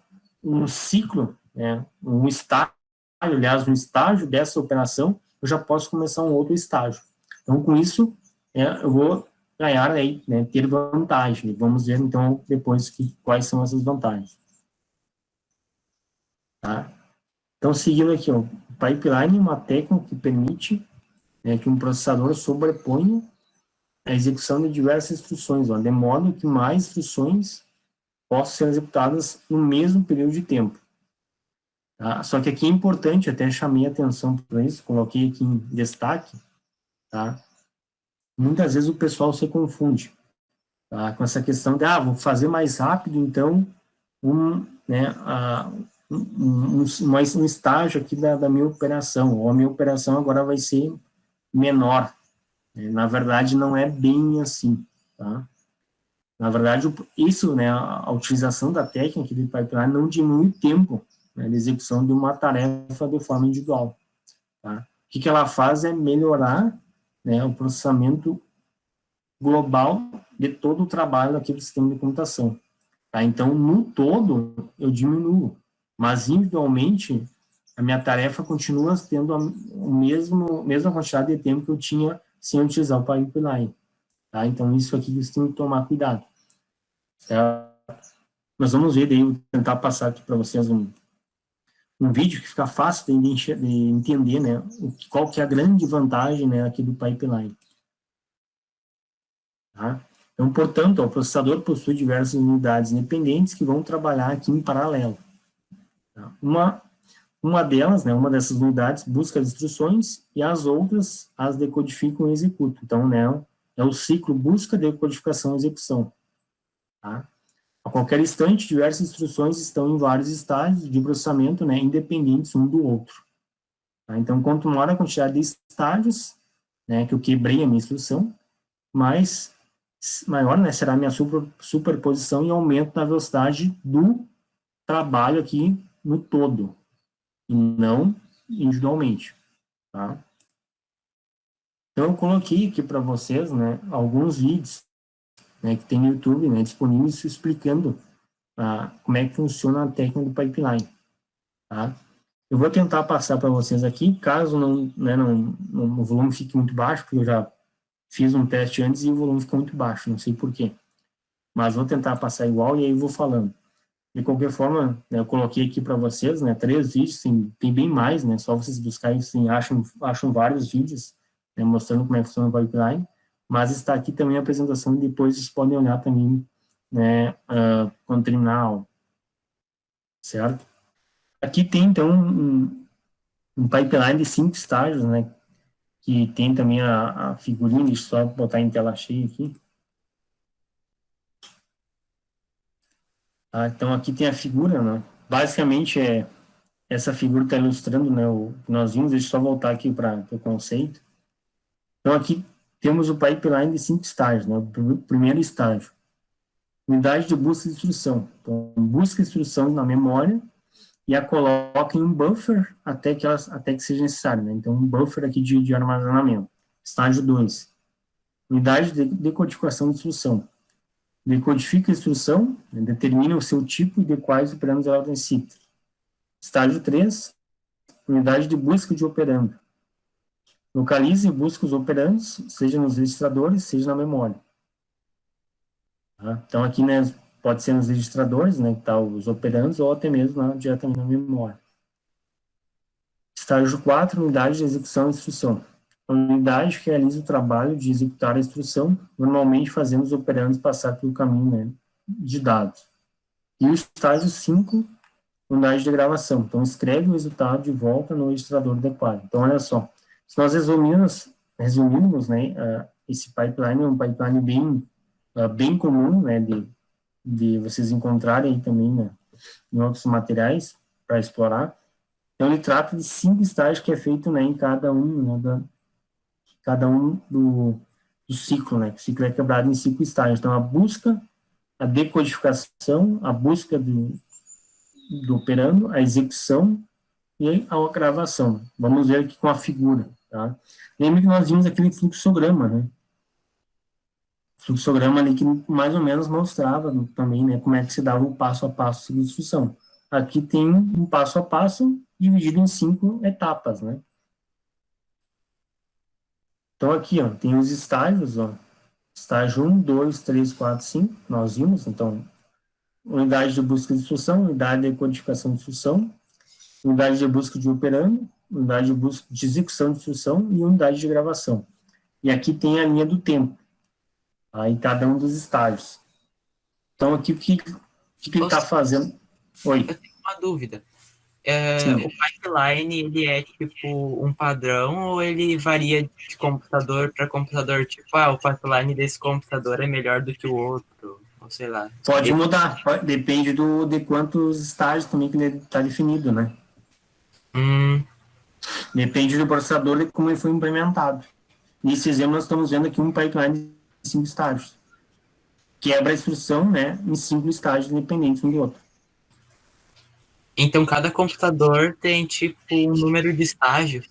um ciclo, né, um estágio, aliás, um estágio dessa operação, eu já posso começar um outro estágio. Então, com isso, eu vou ganhar aí, né, ter vantagem. Vamos ver, então, depois quais são essas vantagens. Tá? Então, seguindo aqui, ó, pipeline é uma técnica que permite que um processador sobreponha a execução de diversas instruções, ó, de modo que mais instruções possam ser executadas no mesmo período de tempo. Tá? Só que aqui é importante, até chamei atenção para isso, coloquei aqui em destaque, tá? Muitas vezes o pessoal se confunde, tá? Com essa questão de, vou fazer mais rápido, então, um estágio aqui da minha operação, ou a minha operação agora vai ser menor. Na verdade, não é bem assim, tá? Na verdade, isso, né, a utilização da técnica de pipeline não diminui o tempo, né, de execução de uma tarefa de forma individual. Tá? O que ela faz é melhorar, né, o processamento global de todo o trabalho aqui do sistema de computação. Tá? Então, no todo, eu diminuo, mas individualmente, a minha tarefa continua tendo a mesma quantidade de tempo que eu tinha sem utilizar o pipeline. Tá? Então, isso aqui você tem que tomar cuidado. Certo? Nós vamos ver, daí, vou tentar passar aqui para vocês um vídeo que fica fácil de entender, né, qual que é a grande vantagem, né, aqui do pipeline. Tá? Então, portanto, o processador possui diversas unidades independentes que vão trabalhar aqui em paralelo. Tá? Uma delas, né, uma dessas unidades busca as instruções e as outras as decodificam e executam. Então, né, é o ciclo busca, decodificação e execução. Tá? A qualquer instante, diversas instruções estão em vários estágios de processamento, né, independentes um do outro. Tá? Então, quanto maior a quantidade de estágios, né, que eu quebrei a minha instrução, maior, né, será a minha superposição e aumento na velocidade do trabalho aqui no todo, e não individualmente. Tá? Então, eu coloquei aqui para vocês, né, alguns vídeos, né, que tem no YouTube, né, disponíveis explicando como é que funciona a técnica do pipeline. Tá? Eu vou tentar passar para vocês aqui, caso o volume fique muito baixo, porque eu já fiz um teste antes e o volume ficou muito baixo, não sei porquê. Mas vou tentar passar igual e aí eu vou falando. De qualquer forma, né, eu coloquei aqui para vocês, né, 3 vídeos, tem bem mais, né, só vocês buscarem, assim, acham vários vídeos, né, mostrando como é que funciona o pipeline, mas está aqui também a apresentação e depois vocês podem olhar também, né, quando terminar a aula, certo? Aqui tem, então, um pipeline de 5 estágios, né, que tem também a figurinha, deixa eu só botar em tela cheia aqui. Então, aqui tem a figura, né, basicamente essa figura está ilustrando, né, o que nós vimos, deixa eu só voltar aqui para o conceito. Então, aqui temos o pipeline de 5 estágios, né, o primeiro estágio, unidade de busca e instrução. Então, busca instrução na memória e a coloca em um buffer até que seja necessário, né, então um buffer aqui de armazenamento. Estágio 2, unidade de decodificação de instrução. Decodifica a instrução, né, determina o seu tipo e de quais operandos ela necessita. Estágio 3, unidade de busca de operando. Localiza e busca os operandos, seja nos registradores, seja na memória. Tá? Então, aqui, né, pode ser nos registradores, né, que tá os operandos, ou até mesmo diretamente na memória. Estágio 4, unidade de execução e instrução. A unidade que realiza o trabalho de executar a instrução, normalmente fazendo os operandos passar pelo caminho, né, de dados. E o estágio 5, unidade de gravação. Então, escreve o resultado de volta no registrador adequado. Então, olha só, Se nós resumirmos, né, esse pipeline é um pipeline bem comum, né, de vocês encontrarem também, né, em outros materiais para explorar. Então, ele trata de 5 estágios que é feito, né, em cada um, né, cada um do ciclo, né, que o ciclo é quebrado em 5 estágios. Então, a busca, a decodificação, a busca do operando, a execução e a gravação. Vamos ver aqui com a figura, tá? Lembra que nós vimos aquele fluxograma, né? Fluxograma ali que mais ou menos mostrava também, né, como é que se dava o passo a passo de instrução. Aqui tem um passo a passo dividido em 5 etapas, né? Então aqui, ó, tem os estágios, ó. Estágio 1, 2, 3, 4, 5, nós vimos, então, unidade de busca de instrução, unidade de codificação de instrução, unidade de busca de operando, unidade de busca de execução de instrução e unidade de gravação. E aqui tem a linha do tempo, aí cada um dos estágios. Então, aqui, o que ele está fazendo? Oi. Eu tenho uma dúvida. Sim. O pipeline, ele é tipo um padrão ou ele varia de computador para computador? Tipo, o pipeline desse computador é melhor do que o outro, ou sei lá. Pode mudar, depende de quantos estágios também que ele está definido, né? Depende do processador e como ele foi implementado. Nesse exemplo, nós estamos vendo aqui um pipeline de 5 estágios. Quebra a instrução, né, em 5 estágios independentes um do outro. Então, cada computador tem, tipo, um número de estágios.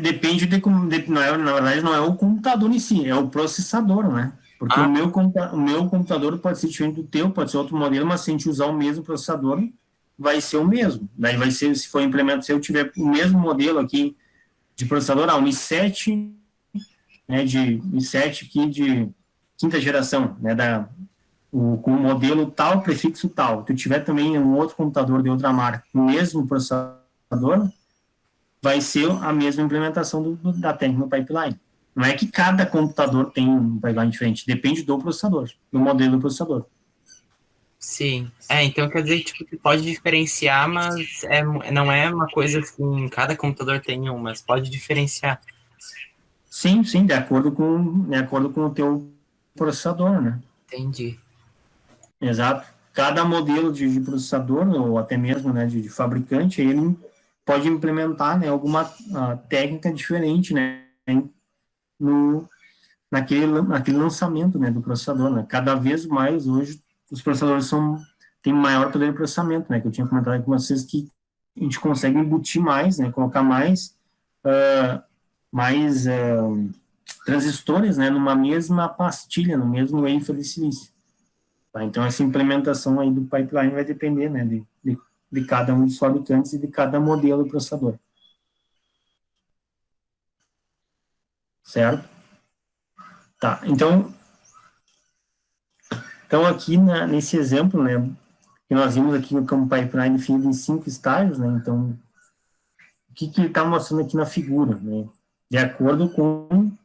Depende de como, na verdade, não é o computador em si, é o processador, né? Porque o meu computador pode ser diferente do teu, pode ser outro modelo, mas se a gente usar o mesmo processador, vai ser o mesmo. Daí vai ser, se for implementado, se eu tiver o mesmo modelo aqui de processador, um i7, né, de i7 aqui de quinta geração, né, com o modelo tal, prefixo tal. Se tu tiver também um outro computador de outra marca, o mesmo processador, vai ser a mesma implementação da técnica no pipeline. Não é que cada computador tem um pipeline diferente, depende do processador, do modelo do processador. Sim. Então quer dizer que tipo, pode diferenciar, mas não é uma coisa assim, cada computador tem um, mas pode diferenciar. Sim, de acordo com o teu processador, né? Entendi. Exato. Cada modelo de processador, ou até mesmo, né, de fabricante, ele pode implementar, né, alguma técnica diferente, né, naquele lançamento, né, do processador, né. Cada vez mais hoje os processadores têm maior poder de processamento, né, que eu tinha comentado com vocês que a gente consegue embutir mais, né, colocar mais transistores, né, numa mesma pastilha, no mesmo wafer de silício. Tá? Então, essa implementação aí do pipeline vai depender, né, de cada um dos fabricantes e de cada modelo do processador. Certo? Tá, então aqui nesse exemplo, né, que nós vimos aqui como pipeline definido em 5 estágios, né, então, o que ele está mostrando aqui na figura, né, de acordo com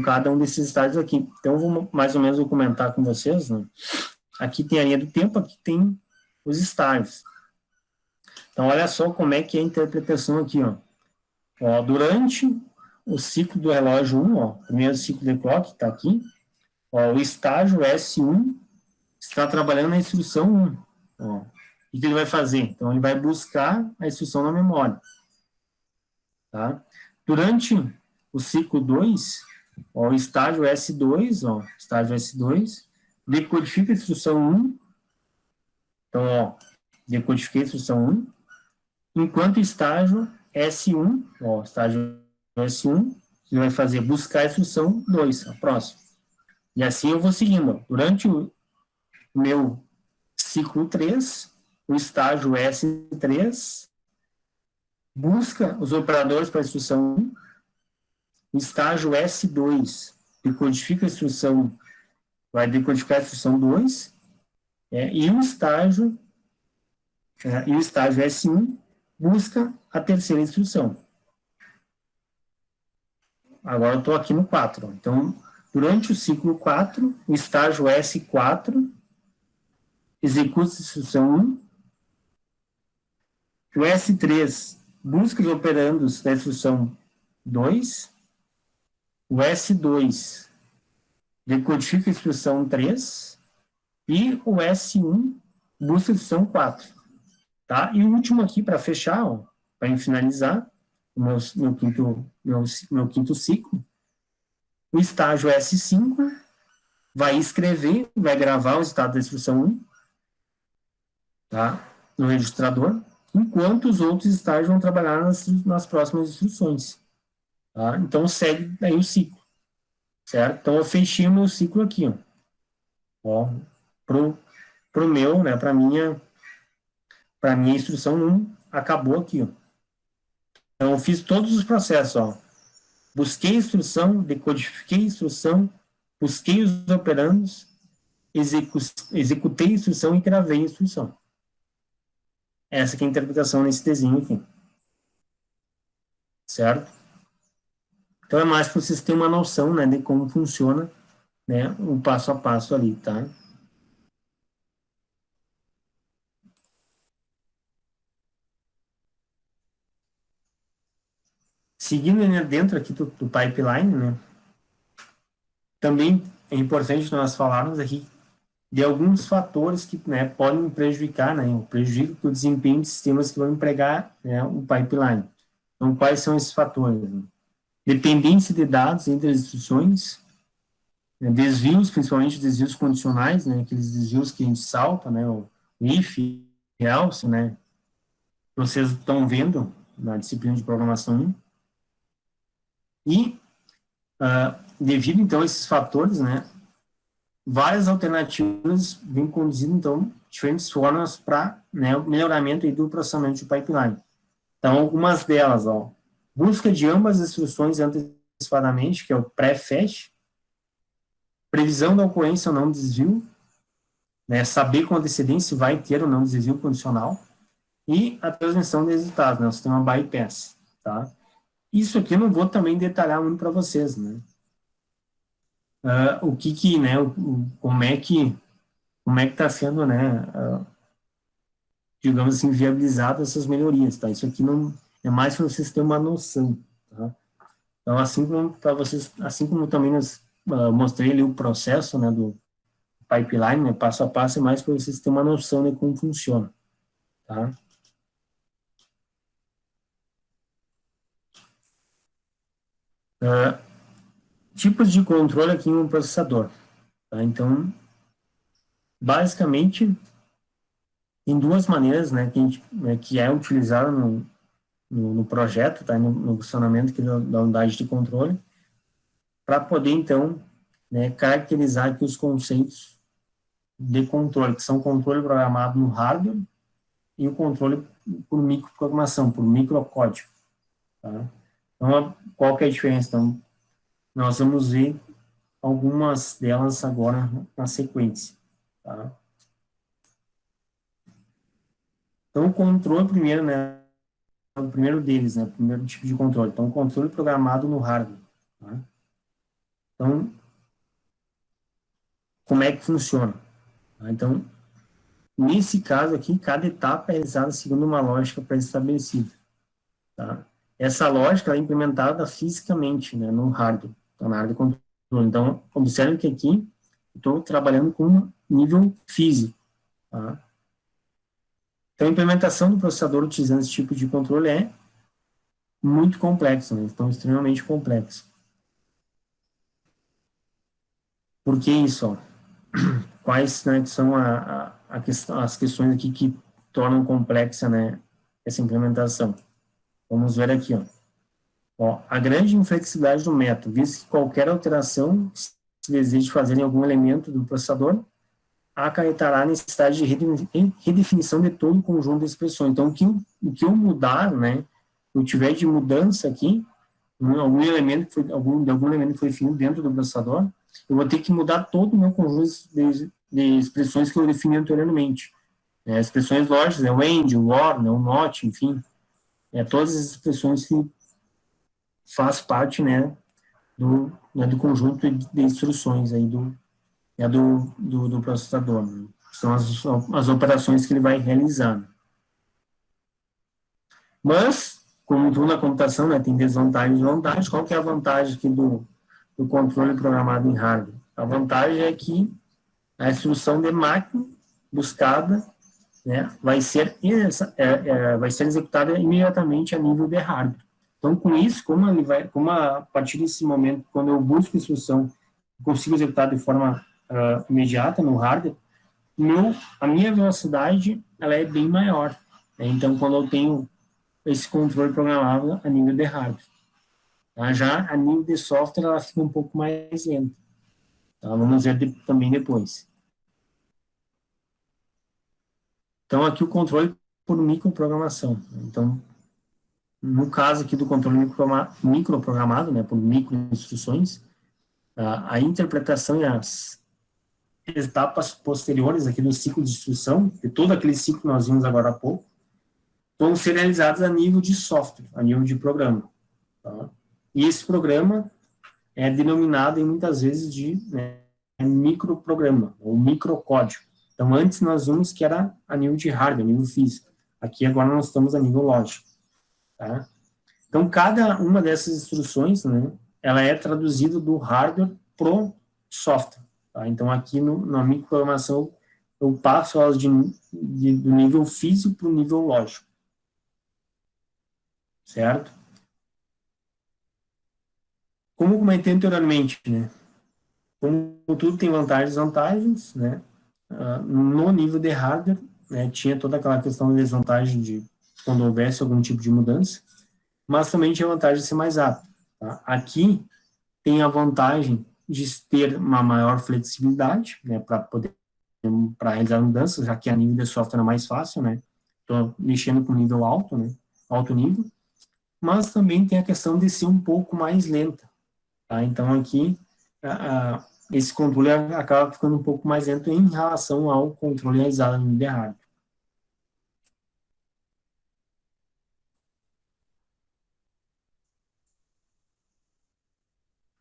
cada um desses estágios aqui. Então, eu vou mais ou menos comentar com vocês, né, aqui tem a linha do tempo, aqui tem os estágios. Então, olha só como é que é a interpretação aqui, ó. Durante o ciclo do relógio 1, ó, primeiro ciclo de clock, está aqui, ó, o estágio S1 está trabalhando na instrução 1. Ó. O que ele vai fazer? Então, ele vai buscar a instrução na memória. Tá? Durante o ciclo 2, ó, o estágio S2, decodifica a instrução 1. Então, ó, decodifiquei a instrução 1, enquanto o estágio S1, ó, estágio S1, ele vai fazer buscar a instrução 2, a próxima. E assim eu vou seguindo. Durante o meu ciclo 3, o estágio S3 busca os operadores para a instrução 1, o estágio S2 decodifica a instrução, vai decodificar a instrução 2, e o estágio S1 busca a terceira instrução. Agora eu estou aqui no 4. Então, durante o ciclo 4, o estágio S4 executa a instrução 1, o S3 busca os operandos da instrução 2, o S2 decodifica a instrução 3 e o S1 busca a instrução 4. Tá? E o último aqui, para fechar, para finalizar, o meu quinto ciclo, o estágio S5 vai escrever, vai gravar o estado da instrução 1, tá? No registrador, enquanto os outros estágios vão trabalhar nas próximas instruções. Tá? Então, segue aí o ciclo, certo? Então, eu fechei o meu ciclo aqui, pro meu, né, para minha instrução 1, acabou aqui, ó. Então, eu fiz todos os processos, ó. Busquei a instrução, decodifiquei a instrução, busquei os operandos, executei a instrução e gravei a instrução. Essa aqui é a interpretação nesse desenho aqui. Certo? Então, é mais para vocês terem uma noção, né, de como funciona, né, o passo a passo ali, tá? Seguindo, né, dentro aqui do pipeline, né, também é importante nós falarmos aqui de alguns fatores que, né, podem prejudicar, né, o desempenho de sistemas que vão empregar, né, o pipeline. Então, quais são esses fatores? Né? Dependência de dados entre as instruções, né, desvios, principalmente desvios condicionais, né, aqueles desvios que a gente salta, né, o if, else, né, vocês estão vendo na disciplina de programação 1. E, devido, então, a esses fatores, né, várias alternativas vêm conduzindo, então, diferentes formas para, né, o melhoramento aí do processamento de pipeline. Então, algumas delas, ó, busca de ambas as instruções antecipadamente, que é o pré-fetch, previsão da ocorrência ou não de desvio, né, saber com antecedência se vai ter ou não desvio condicional, e a transmissão de resultados, né, o sistema bypass, tá? Isso aqui eu não vou também detalhar muito para vocês, né? Né, como é que está sendo, né, digamos assim, viabilizado essas melhorias, tá? Isso aqui não é mais para vocês terem uma noção, tá? Então, assim como para vocês, assim como também mostrei ali o processo, né, do pipeline, né, passo a passo, é mais para vocês terem uma noção de como funciona, tá? Tipos de controle aqui em um processador, tá? Então, basicamente, tem duas maneiras, né, que é utilizado no projeto, tá, no funcionamento aqui da unidade de controle, para poder, então, né, caracterizar aqui os conceitos de controle, que são o controle programado no hardware e o controle por microprogramação, por microcódigo. Tá? Então, qual que é a diferença? Então, nós vamos ver algumas delas agora na sequência. Tá? Então, o controle primeiro, né, o primeiro deles, né, o primeiro tipo de controle. Então, o controle programado no hardware. Tá? Então, como é que funciona? Tá? Então, nesse caso aqui, cada etapa é realizada segundo uma lógica pré-estabelecida. Tá? Essa lógica é implementada fisicamente, né, no hardware, tá, na área de controle. Então, observe que aqui estou trabalhando com nível físico. Tá? Então, a implementação do processador utilizando esse tipo de controle é muito complexo, né? Então, extremamente complexo. Por que isso? Ó? Quais, né, são as questões aqui que tornam complexa, né, essa implementação? Vamos ver aqui, ó, a grande inflexibilidade do método, visto que qualquer alteração que se deseje fazer em algum elemento do processador acarretará a necessidade de redefinição de todo o conjunto de expressões. Então, o que eu mudar, né, eu tiver de mudança aqui, algum elemento que foi definido dentro do processador, eu vou ter que mudar todo o meu conjunto de expressões que eu defini anteriormente. Expressões lógicas, o AND, o OR, o NOT, enfim, todas as expressões que faz parte, né, do conjunto de instruções aí do processador. Né? São as operações que ele vai realizar. Mas, como tudo na computação, né, tem desvantagem e vantagem. Qual que é a vantagem aqui do controle programado em hardware? A vantagem é que a instrução de máquina buscada, né, vai ser executada imediatamente a nível de hardware. Então, com isso, como a partir desse momento, quando eu busco instrução, consigo executar de forma imediata no hardware, a minha velocidade ela é bem maior. Né? Então, quando eu tenho esse controle programável a nível de hardware. Tá? Já a nível de software, ela fica um pouco mais lenta. Tá? Vamos ver também depois. Então, aqui o controle por microprogramação. Então, no caso aqui do controle microprogramado, né, por microinstruções, a interpretação e as etapas posteriores aqui do ciclo de instrução, de todo aquele ciclo que nós vimos agora há pouco, vão ser realizados a nível de software, a nível de programa. Tá? E esse programa é denominado muitas vezes de microprograma, ou microcódigo. Então, antes nós vimos que era a nível de hardware, a nível físico. Aqui agora nós estamos a nível lógico. Tá? Então, cada uma dessas instruções, né, ela é traduzida do hardware pro software. Tá? Então, aqui na microprogramação, eu passo elas do nível físico para o nível lógico. Certo? Como comentei anteriormente, né, como tudo tem vantagens e desvantagens, né, no nível de hardware, né, tinha toda aquela questão de desvantagem de quando houvesse algum tipo de mudança, mas também tinha a vantagem de ser mais rápido. Tá? Aqui tem a vantagem de ter uma maior flexibilidade, né, para realizar mudanças, já que a nível de software é mais fácil, né, estou mexendo com nível alto, né, alto nível, mas também tem a questão de ser um pouco mais lenta. Tá? Então, aqui, esse controle acaba ficando um pouco mais lento em relação ao controle realizado no hardware.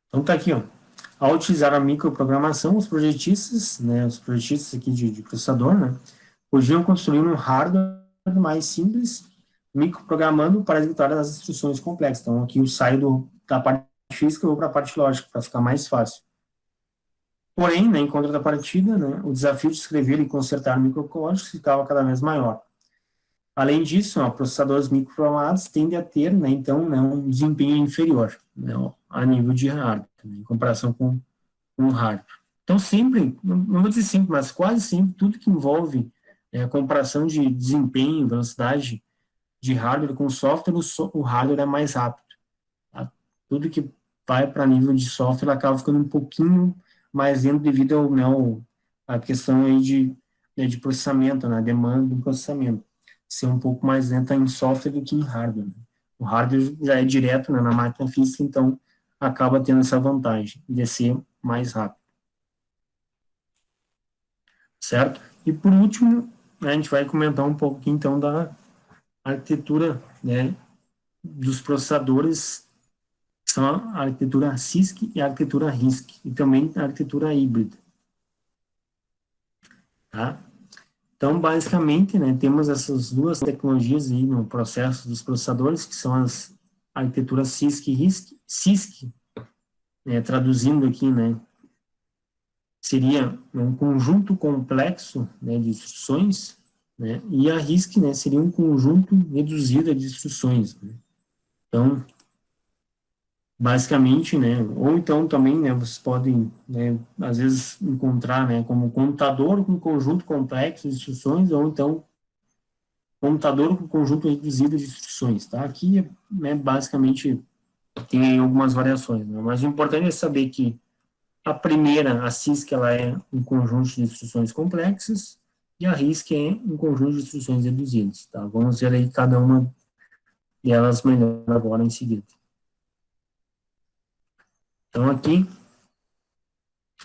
Então, tá aqui, ó. Ao utilizar a microprogramação, os projetistas aqui de processador, né, podiam construir um hardware mais simples, microprogramando para executar as instruções complexas. Então, aqui eu saio da parte física e vou para a parte lógica, para ficar mais fácil. Porém, né, em contrapartida, né, o desafio de escrever e consertar microcódigos ficava cada vez maior. Além disso, processadores microprogramados tendem a ter, né, então, né, um desempenho inferior, né, a nível de hardware, né, em comparação com o hardware. Então, sempre, não vou dizer sempre, mas quase sempre, tudo que envolve a comparação de desempenho, velocidade de hardware com software, o hardware é mais rápido. Tá? Tudo que vai para nível de software acaba ficando um pouquinho mais lento devido ao, né, a questão aí de processamento, né, demanda do processamento. Ser um pouco mais lenta em software do que em hardware. Né? O hardware já é direto, né, na máquina física, então acaba tendo essa vantagem de ser mais rápido. Certo? E por último, a gente vai comentar um pouquinho então da arquitetura, né, dos processadores, que são a arquitetura CISC e a arquitetura RISC, e também a arquitetura híbrida. Tá? Então, basicamente, né, temos essas duas tecnologias aí no processo dos processadores, que são as arquiteturas CISC e RISC. CISC, né, traduzindo aqui, né, seria um conjunto complexo, né, de instruções, né, e a RISC, né, seria um conjunto reduzido de instruções. Né. Então, basicamente, né, ou então também, né, vocês podem, né, às vezes encontrar, né, como computador com conjunto complexo de instruções, ou então computador com conjunto reduzido de instruções, tá? Aqui, né, basicamente tem algumas variações, né, mas o importante é saber que a primeira, a CISC, ela é um conjunto de instruções complexas e a RISC é um conjunto de instruções reduzidas, tá? Vamos ver aí cada uma delas melhor agora em seguida. Então, aqui,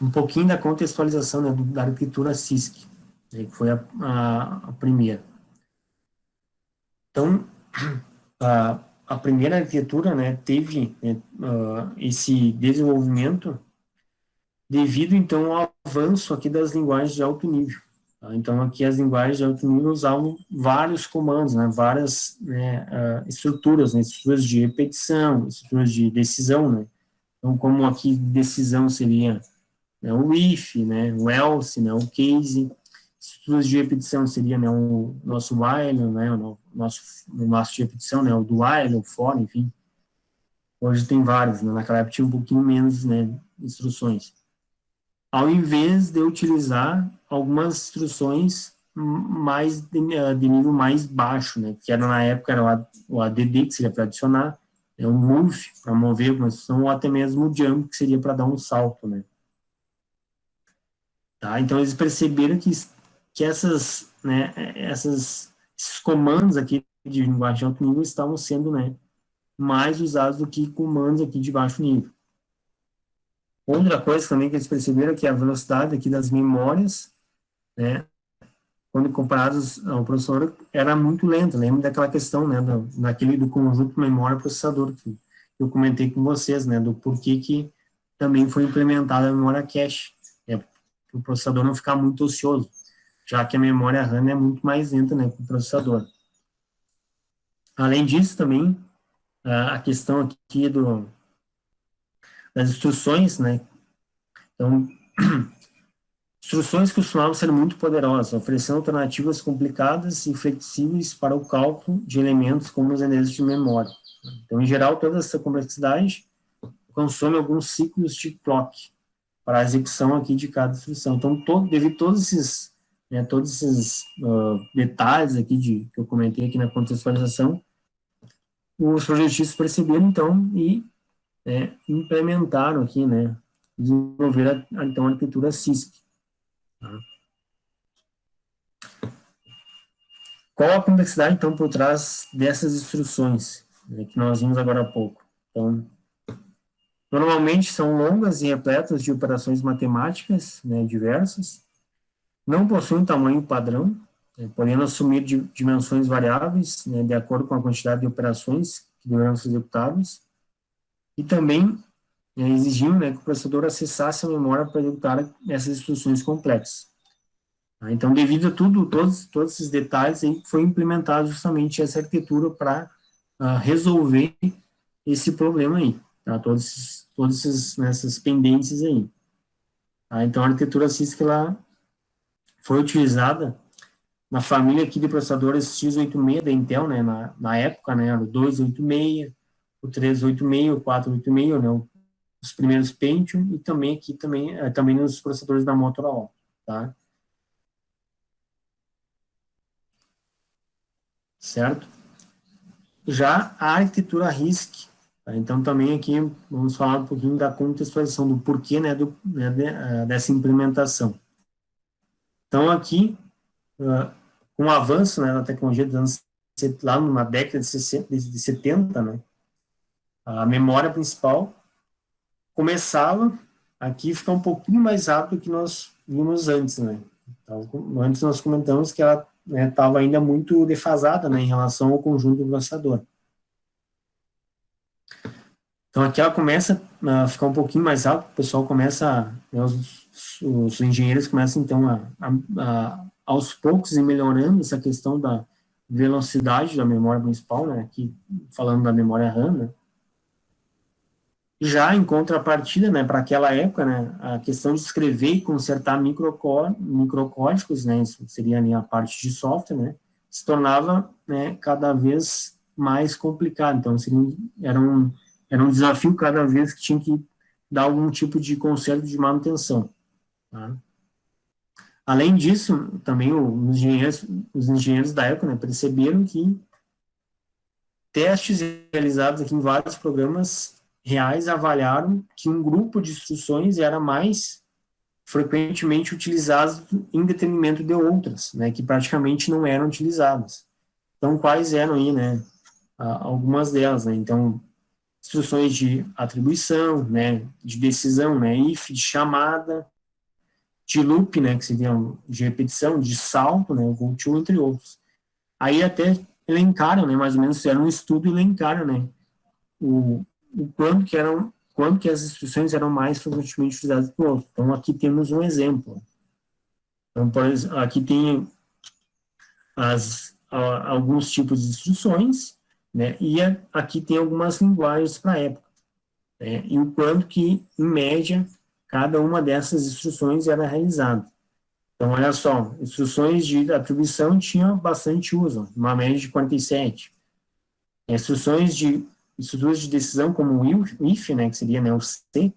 um pouquinho da contextualização, né, da arquitetura CISC, né, que foi a primeira. Então, a primeira arquitetura, né, teve esse desenvolvimento devido, então, ao avanço aqui das linguagens de alto nível. Tá? Então, aqui as linguagens de alto nível usavam vários comandos, né, várias, né, estruturas, né, estruturas de repetição, estruturas de decisão, né. Então, como aqui decisão seria, né, o if, né, o else, né, o case. Estruturas de repetição seria, né, o nosso while, né, o nosso de repetição, né, o do while, o for, enfim. Hoje tem vários, né, naquela época tinha um pouquinho menos, né, instruções. Ao invés de utilizar algumas instruções mais de nível mais baixo, né, que era na época era o ADD, que seria para adicionar, né, o move, para mover uma instrução, ou até mesmo o jump, que seria para dar um salto, né. Tá? Então, eles perceberam que né, esses comandos aqui de linguagem de alto nível estavam sendo, né, mais usados do que comandos aqui de baixo nível. Outra coisa também que eles perceberam é que a velocidade aqui das memórias, né, quando comparados ao processador, era muito lenta. Lembra daquela questão, né, do conjunto memória-processador que eu comentei com vocês, né, do porquê que também foi implementada a memória cache, né, para o processador não ficar muito ocioso, já que a memória RAM é muito mais lenta, né, que o processador. Além disso, também, a questão aqui das instruções, né, então, instruções costumavam ser muito poderosas, oferecendo alternativas complicadas e flexíveis para o cálculo de elementos como os endereços de memória. Então, em geral, toda essa complexidade consome alguns ciclos de clock para a execução aqui de cada instrução. Então, devido a todos esses detalhes aqui que eu comentei aqui na contextualização, os projetistas perceberam, então, e implementaram aqui, né, desenvolveram, então, a arquitetura CISC. Tá? Qual a complexidade, então, por trás dessas instruções, né, que nós vimos agora há pouco? Então, normalmente são longas e repletas de operações matemáticas, né, diversas, não possuem tamanho padrão, né, podendo assumir dimensões variáveis, né, de acordo com a quantidade de operações que deverão ser executadas, e também exigiam, né, que o processador acessasse a memória para executar essas instruções complexas. Tá? Então, devido a todos esses detalhes, aí foi implementada justamente essa arquitetura para resolver esse problema aí, tá? Todas essas pendências aí. Tá? Então, a arquitetura CISC, ela foi utilizada na família aqui de processadores x86 da Intel, né, na época, né, o 286, o 386, o 486, né, os primeiros Pentium, e também aqui também nos processadores da Motorola, tá? Certo? Já a arquitetura RISC, tá? Então também aqui vamos falar um pouquinho da contextualização do porquê, né, dessa implementação. Então aqui, com o avanço, né, da tecnologia dos anos, lá na década de 70, né, a memória principal começava aqui a ficar um pouquinho mais rápido do que nós vimos antes, né? Então, antes nós comentamos que ela estava ainda muito defasada, né, em relação ao conjunto do processador. Então aqui ela começa a ficar um pouquinho mais rápido, o pessoal começa, né, os engenheiros começam então aos poucos ir melhorando essa questão da velocidade da memória principal, né, aqui falando da memória RAM, né. Já em contrapartida, né, para aquela época, né, a questão de escrever e consertar microcódigos, né, isso seria ali a parte de software, né, se tornava, né, cada vez mais complicado. Então, era um desafio cada vez que tinha que dar algum tipo de conserto de manutenção. Tá? Além disso, também os engenheiros da época, né, perceberam que testes realizados aqui em vários programas reais avaliaram que um grupo de instruções era mais frequentemente utilizado em detrimento de outras, né, que praticamente não eram utilizadas. Então, quais eram aí, né, algumas delas, né? Então, instruções de atribuição, né, de decisão, né, if, de chamada, de loop, né, que seria de repetição, de salto, né, o go to, entre outros. Aí até elencaram, né, mais ou menos, fizeram um estudo e elencaram, né, o quanto que as instruções eram mais frequentemente utilizadas que o outro. Então, aqui temos um exemplo. Então, por exemplo, aqui tem alguns tipos de instruções, né, e aqui tem algumas linguagens para a época, né, e o quanto que, em média, cada uma dessas instruções era realizada. Então, olha só, instruções de atribuição tinham bastante uso, uma média de 47. Instruções de estruturas de decisão, como o if, né, que seria, né, o C,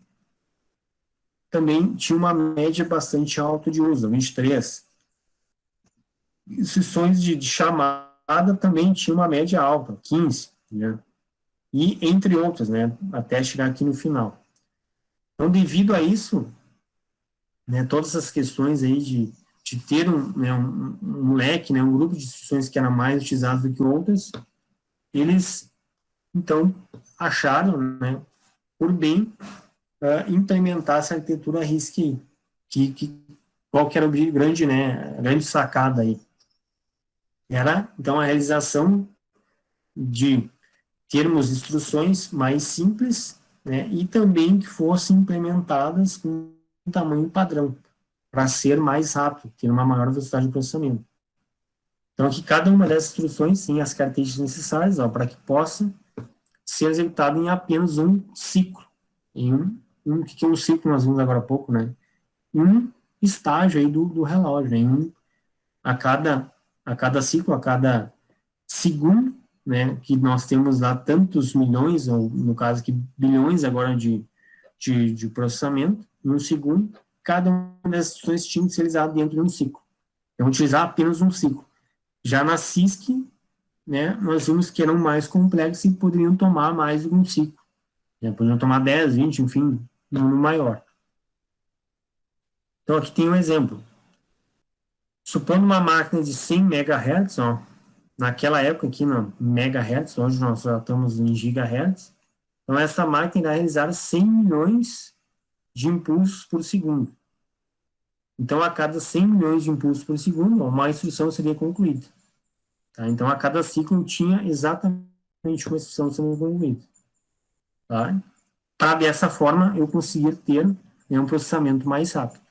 também tinha uma média bastante alta de uso, 23. Instruções de chamada também tinha uma média alta, 15, né? E entre outras, né, até chegar aqui no final. Então, devido a isso, né, todas essas questões aí de ter né, um leque, né, um grupo de instruções que era mais utilizado do que outras, eles, então, acharam, né, por bem implementar essa arquitetura RISC, qual que era o grande, né, a grande sacada aí? Era, então, a realização de termos instruções mais simples, né, e também que fossem implementadas com um tamanho padrão, para ser mais rápido, ter uma maior velocidade de processamento. Então, aqui cada uma dessas instruções tem as características necessárias para que possa ser executado em apenas um ciclo. Em o que é um ciclo, nós vimos agora há pouco, né? Um estágio aí do relógio, né? A cada ciclo, a cada segundo, né, que nós temos lá tantos milhões, ou no caso aqui bilhões agora de processamento, em um segundo, cada uma dessas instruções tinha que ser utilizada dentro de um ciclo. Então, utilizar apenas um ciclo. Já na CISC, né, nós vimos que eram mais complexos e poderiam tomar mais de um ciclo. Né, poderiam tomar 10, 20, enfim, um número maior. Então, aqui tem um exemplo. Supondo uma máquina de 100 MHz, naquela época aqui no megahertz, hoje nós já estamos em gigahertz, então essa máquina irá realizar 100 milhões de impulsos por segundo. Então, a cada 100 milhões de impulsos por segundo, uma instrução seria concluída. Tá? Então, a cada ciclo tinha exatamente uma instrução sendo concluída. Tá? Para dessa forma, eu conseguir ter, né, um processamento mais rápido.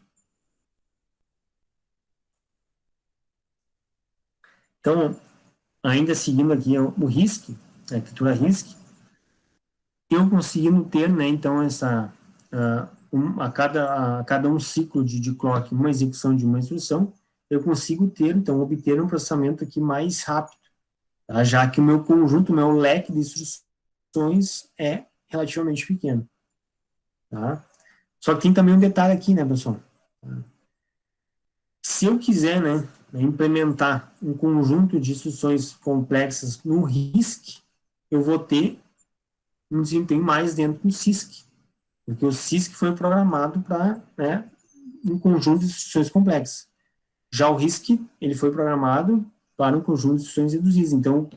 Então, ainda seguindo aqui o RISC, a arquitetura RISC, eu conseguindo ter, né, então, a cada um ciclo de clock, uma execução de uma instrução, eu consigo ter, então, obter um processamento aqui mais rápido, tá? Já que o meu conjunto, o meu leque de instruções é relativamente pequeno. Tá? Só que tem também um detalhe aqui, né, pessoal? Se eu quiser, né, implementar um conjunto de instruções complexas no RISC, eu vou ter um desempenho mais dentro do CISC, porque o CISC foi programado para, né, um conjunto de instruções complexas. Já o RISC, ele foi programado para um conjunto de instruções reduzidas. Então,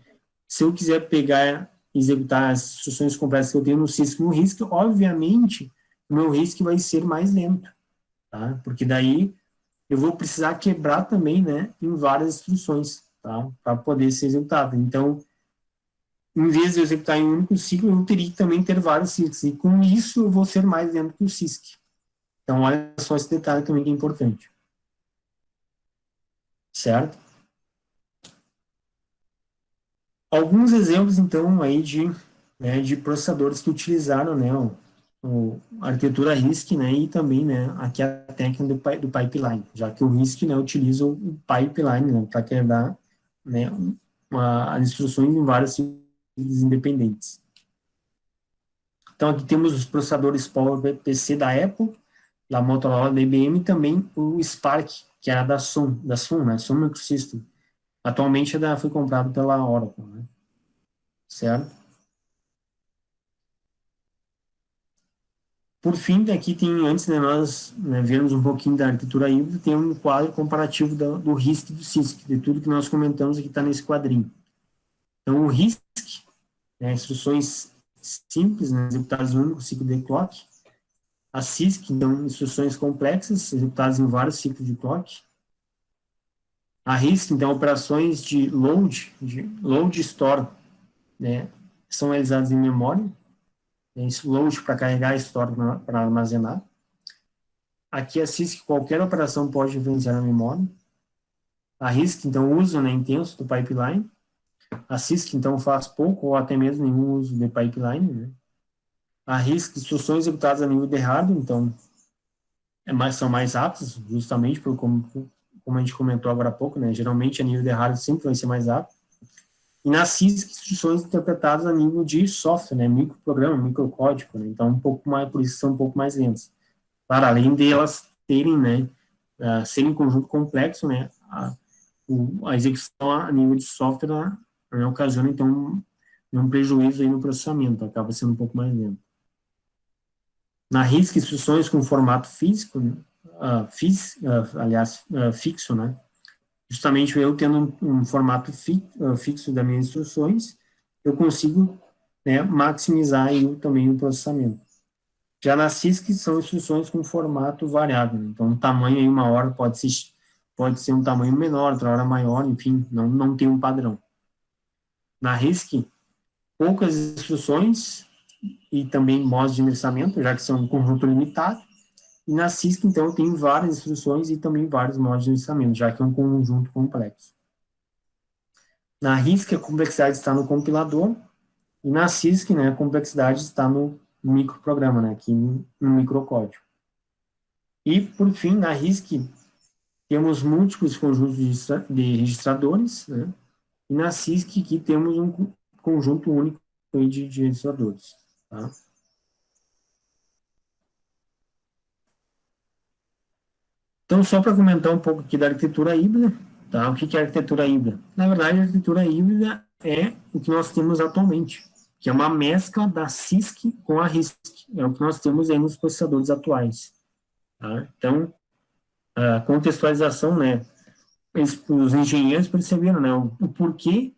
se eu quiser pegar e executar as instruções complexas que eu tenho no CISC e no RISC, obviamente, o meu RISC vai ser mais lento, tá? Porque daí eu vou precisar quebrar também, né, em várias instruções, tá? Para poder ser executado. Então, em vez de eu executar em um único ciclo, eu teria que também ter vários ciclos. E com isso, eu vou ser mais lento que o CISC. Então, olha só esse detalhe também que é importante. Certo? Alguns exemplos, então, aí de processadores que utilizaram, né, a arquitetura RISC, né, e também, né, aqui a técnica do pipeline, já que o RISC, né, utiliza o pipeline, né, para quebrar, né, as instruções em vários ciclos independentes. Então, aqui temos os processadores PowerPC da Apple, da Motorola, da IBM, e também o Spark, que era da Sun, né, Sun Microsystem. Atualmente foi comprado pela Oracle, né, certo? Por fim, aqui tem, antes de nós, né, vermos um pouquinho da arquitetura híbrida, tem um quadro comparativo do RISC e do CISC, de tudo que nós comentamos aqui está nesse quadrinho. Então, o RISC, né, instruções simples, né, executadas em um único ciclo de clock. A CISC, então, instruções complexas, executadas em vários ciclos de clock. A RISC, então, operações de load store, né, são realizadas em memória. Load para carregar e store para armazenar. Aqui a CISC, qualquer operação pode influenciar na memória. A RISC, então, o uso, né, intenso do pipeline. A CISC, então, faz pouco ou até mesmo nenhum uso de pipeline, né? A RISC, instruções executadas a nível de hardware, então, são mais rápidas, justamente por como a gente comentou agora há pouco, né? Geralmente, a nível de hardware sempre vai ser mais rápido. E na CISC, instruções interpretadas a nível de software, né? Microprograma, microcódigo, né? Então, um pouco mais, por isso são um pouco mais lentas. Claro, além de elas terem, né, serem um conjunto complexo, né, a execução a nível de software ocasiona, então, um prejuízo aí no processamento, acaba sendo um pouco mais lento. Na RISC, instruções com formato físico, fixo, né, justamente eu tendo um formato fixo das minhas instruções, eu consigo, né, maximizar aí também o processamento. Já na CISC são instruções com formato variável, né? Então o tamanho em uma hora pode ser um tamanho menor, outra hora maior, enfim, não tem um padrão. Na RISC, poucas instruções e também modos de endereçamento, já que são um conjunto limitado. E na CISC, então, eu tenho várias instruções e também vários modos de endereçamento, já que é um conjunto complexo. Na RISC, a complexidade está no compilador, e na CISC, né, a complexidade está no microprograma, né, aqui no microcódigo. E, por fim, na RISC, temos múltiplos conjuntos de registradores, né, e na CISC aqui temos um conjunto único de registradores. Tá? Então, só para comentar um pouco aqui da arquitetura híbrida, tá? O que é a arquitetura híbrida? Na verdade, a arquitetura híbrida é o que nós temos atualmente, que é uma mescla da CISC com a RISC, é o que nós temos aí nos processadores atuais. Tá? Então, a contextualização, né, os engenheiros perceberam, né, o porquê,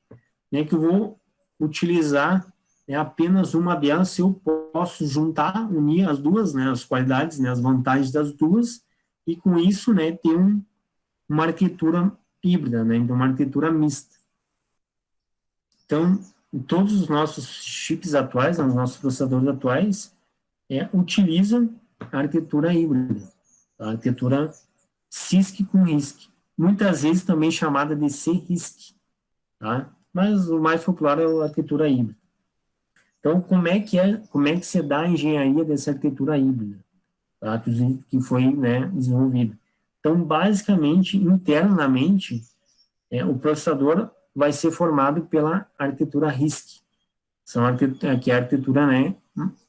né, que eu vou utilizar, né, apenas uma delas se eu posso juntar, unir as duas, né, as qualidades, né, as vantagens das duas, e com isso, né, ter uma arquitetura híbrida, né, então uma arquitetura mista. Então, todos os nossos chips atuais, né, os nossos processadores atuais, utilizam a arquitetura híbrida, a arquitetura CISC com RISC, muitas vezes também chamada de C-RISC, tá? Mas o mais popular é a arquitetura híbrida. Então, como é que se dá a engenharia dessa arquitetura híbrida, tá? Que foi, né, desenvolvida? Então, basicamente, internamente, o processador vai ser formado pela arquitetura RISC, que é a arquitetura, né,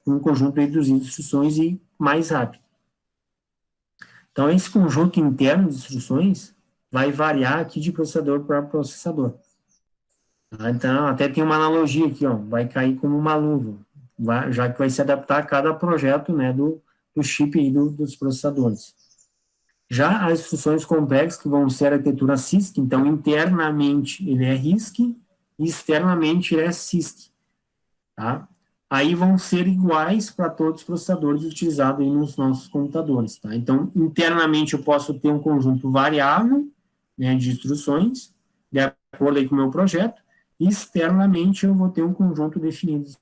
um conjunto de instruções e mais rápido. Então, esse conjunto interno de instruções vai variar aqui de processador para processador. Tá? Então, até tem uma analogia aqui, ó, vai cair como uma luva, já que vai se adaptar a cada projeto, né, do chip e dos processadores. Já as instruções complexas, que vão ser a arquitetura CISC, então, internamente ele é RISC e externamente ele é CISC. Tá? Aí vão ser iguais para todos os processadores utilizados aí nos nossos computadores. Tá? Então, internamente eu posso ter um conjunto variável, né, de instruções, de acordo aí com o meu projeto, e externamente eu vou ter um conjunto definido de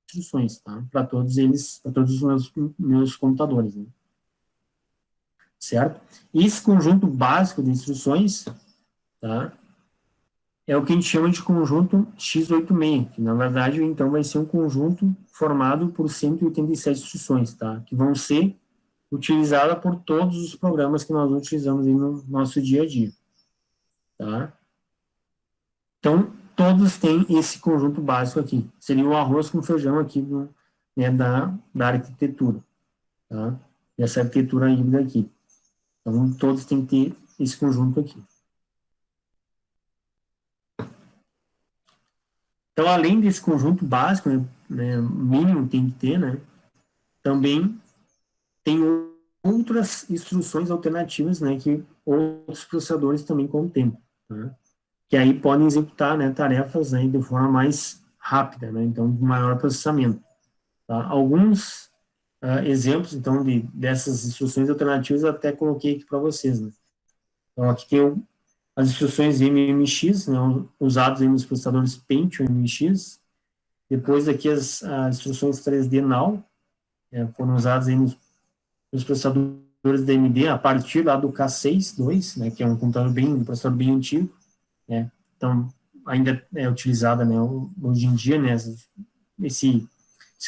instruções, tá? Para todos eles, para todos os meus computadores. Né? Certo? Esse conjunto básico de instruções, tá? É o que a gente chama de conjunto x86, que na verdade, então, vai ser um conjunto formado por 187 instruções, tá? Que vão ser utilizadas por todos os programas que nós utilizamos aí no nosso dia a dia, tá? Então, todos têm esse conjunto básico aqui. Seria o arroz com feijão aqui, né, da arquitetura, tá? Essa arquitetura híbrida aqui. Então, todos têm que ter esse conjunto aqui. Então, além desse conjunto básico, né, mínimo tem que ter, né, também tem outras instruções alternativas, né, que outros processadores também contemplam, tá? Que aí podem executar, né, tarefas, né, de forma mais rápida, né, então, de maior processamento. Tá? Alguns exemplos, então, dessas instruções alternativas eu até coloquei aqui para vocês, né. Então, aqui tem as instruções MMX, né, usadas aí nos processadores Pentium MMX. Depois aqui as instruções 3D Now, foram usadas aí nos processadores da AMD a partir lá do K6-2, né, que é um computador um processador bem antigo, né, então ainda é utilizada, né, hoje em dia, né, esse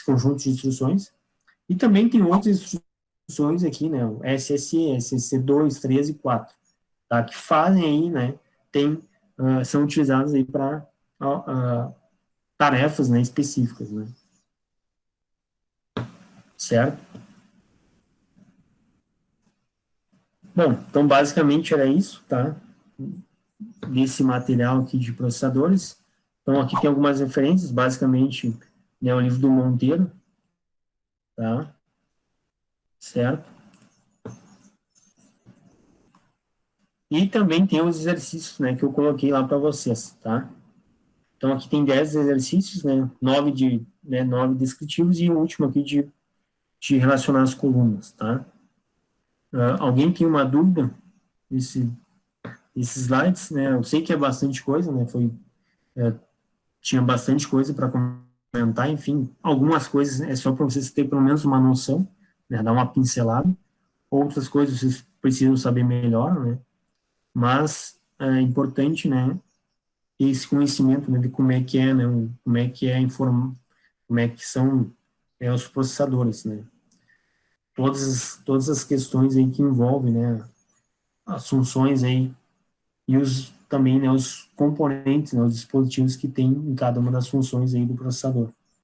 conjunto de instruções, e também tem outras instruções aqui, né, o SSE, SSC2, 3 e 4, tá, que fazem aí, né, são utilizadas aí para tarefas, né, específicas, né, certo? Bom, então basicamente era isso, tá? Desse material aqui de processadores. Então aqui tem algumas referências, basicamente, né, o livro do Monteiro, tá? Certo? E também tem os exercícios, né, que eu coloquei lá para vocês, tá? Então aqui tem 10 exercícios, né, 9 descritivos e o último aqui de relacionar as colunas, tá? Alguém tem uma dúvida esses slides, né? Eu sei que é bastante coisa, né? Tinha bastante coisa para comentar, enfim, algumas coisas é só para vocês terem pelo menos uma noção, né? Dar uma pincelada. Outras coisas vocês precisam saber melhor, né? Mas é importante, né? Esse conhecimento, né, de como é que é, né? Como é que é como é que são os processadores, né? Todas as questões aí que envolvem, né? As funções aí e também, né, os componentes, né, os dispositivos que tem em cada uma das funções aí do processador.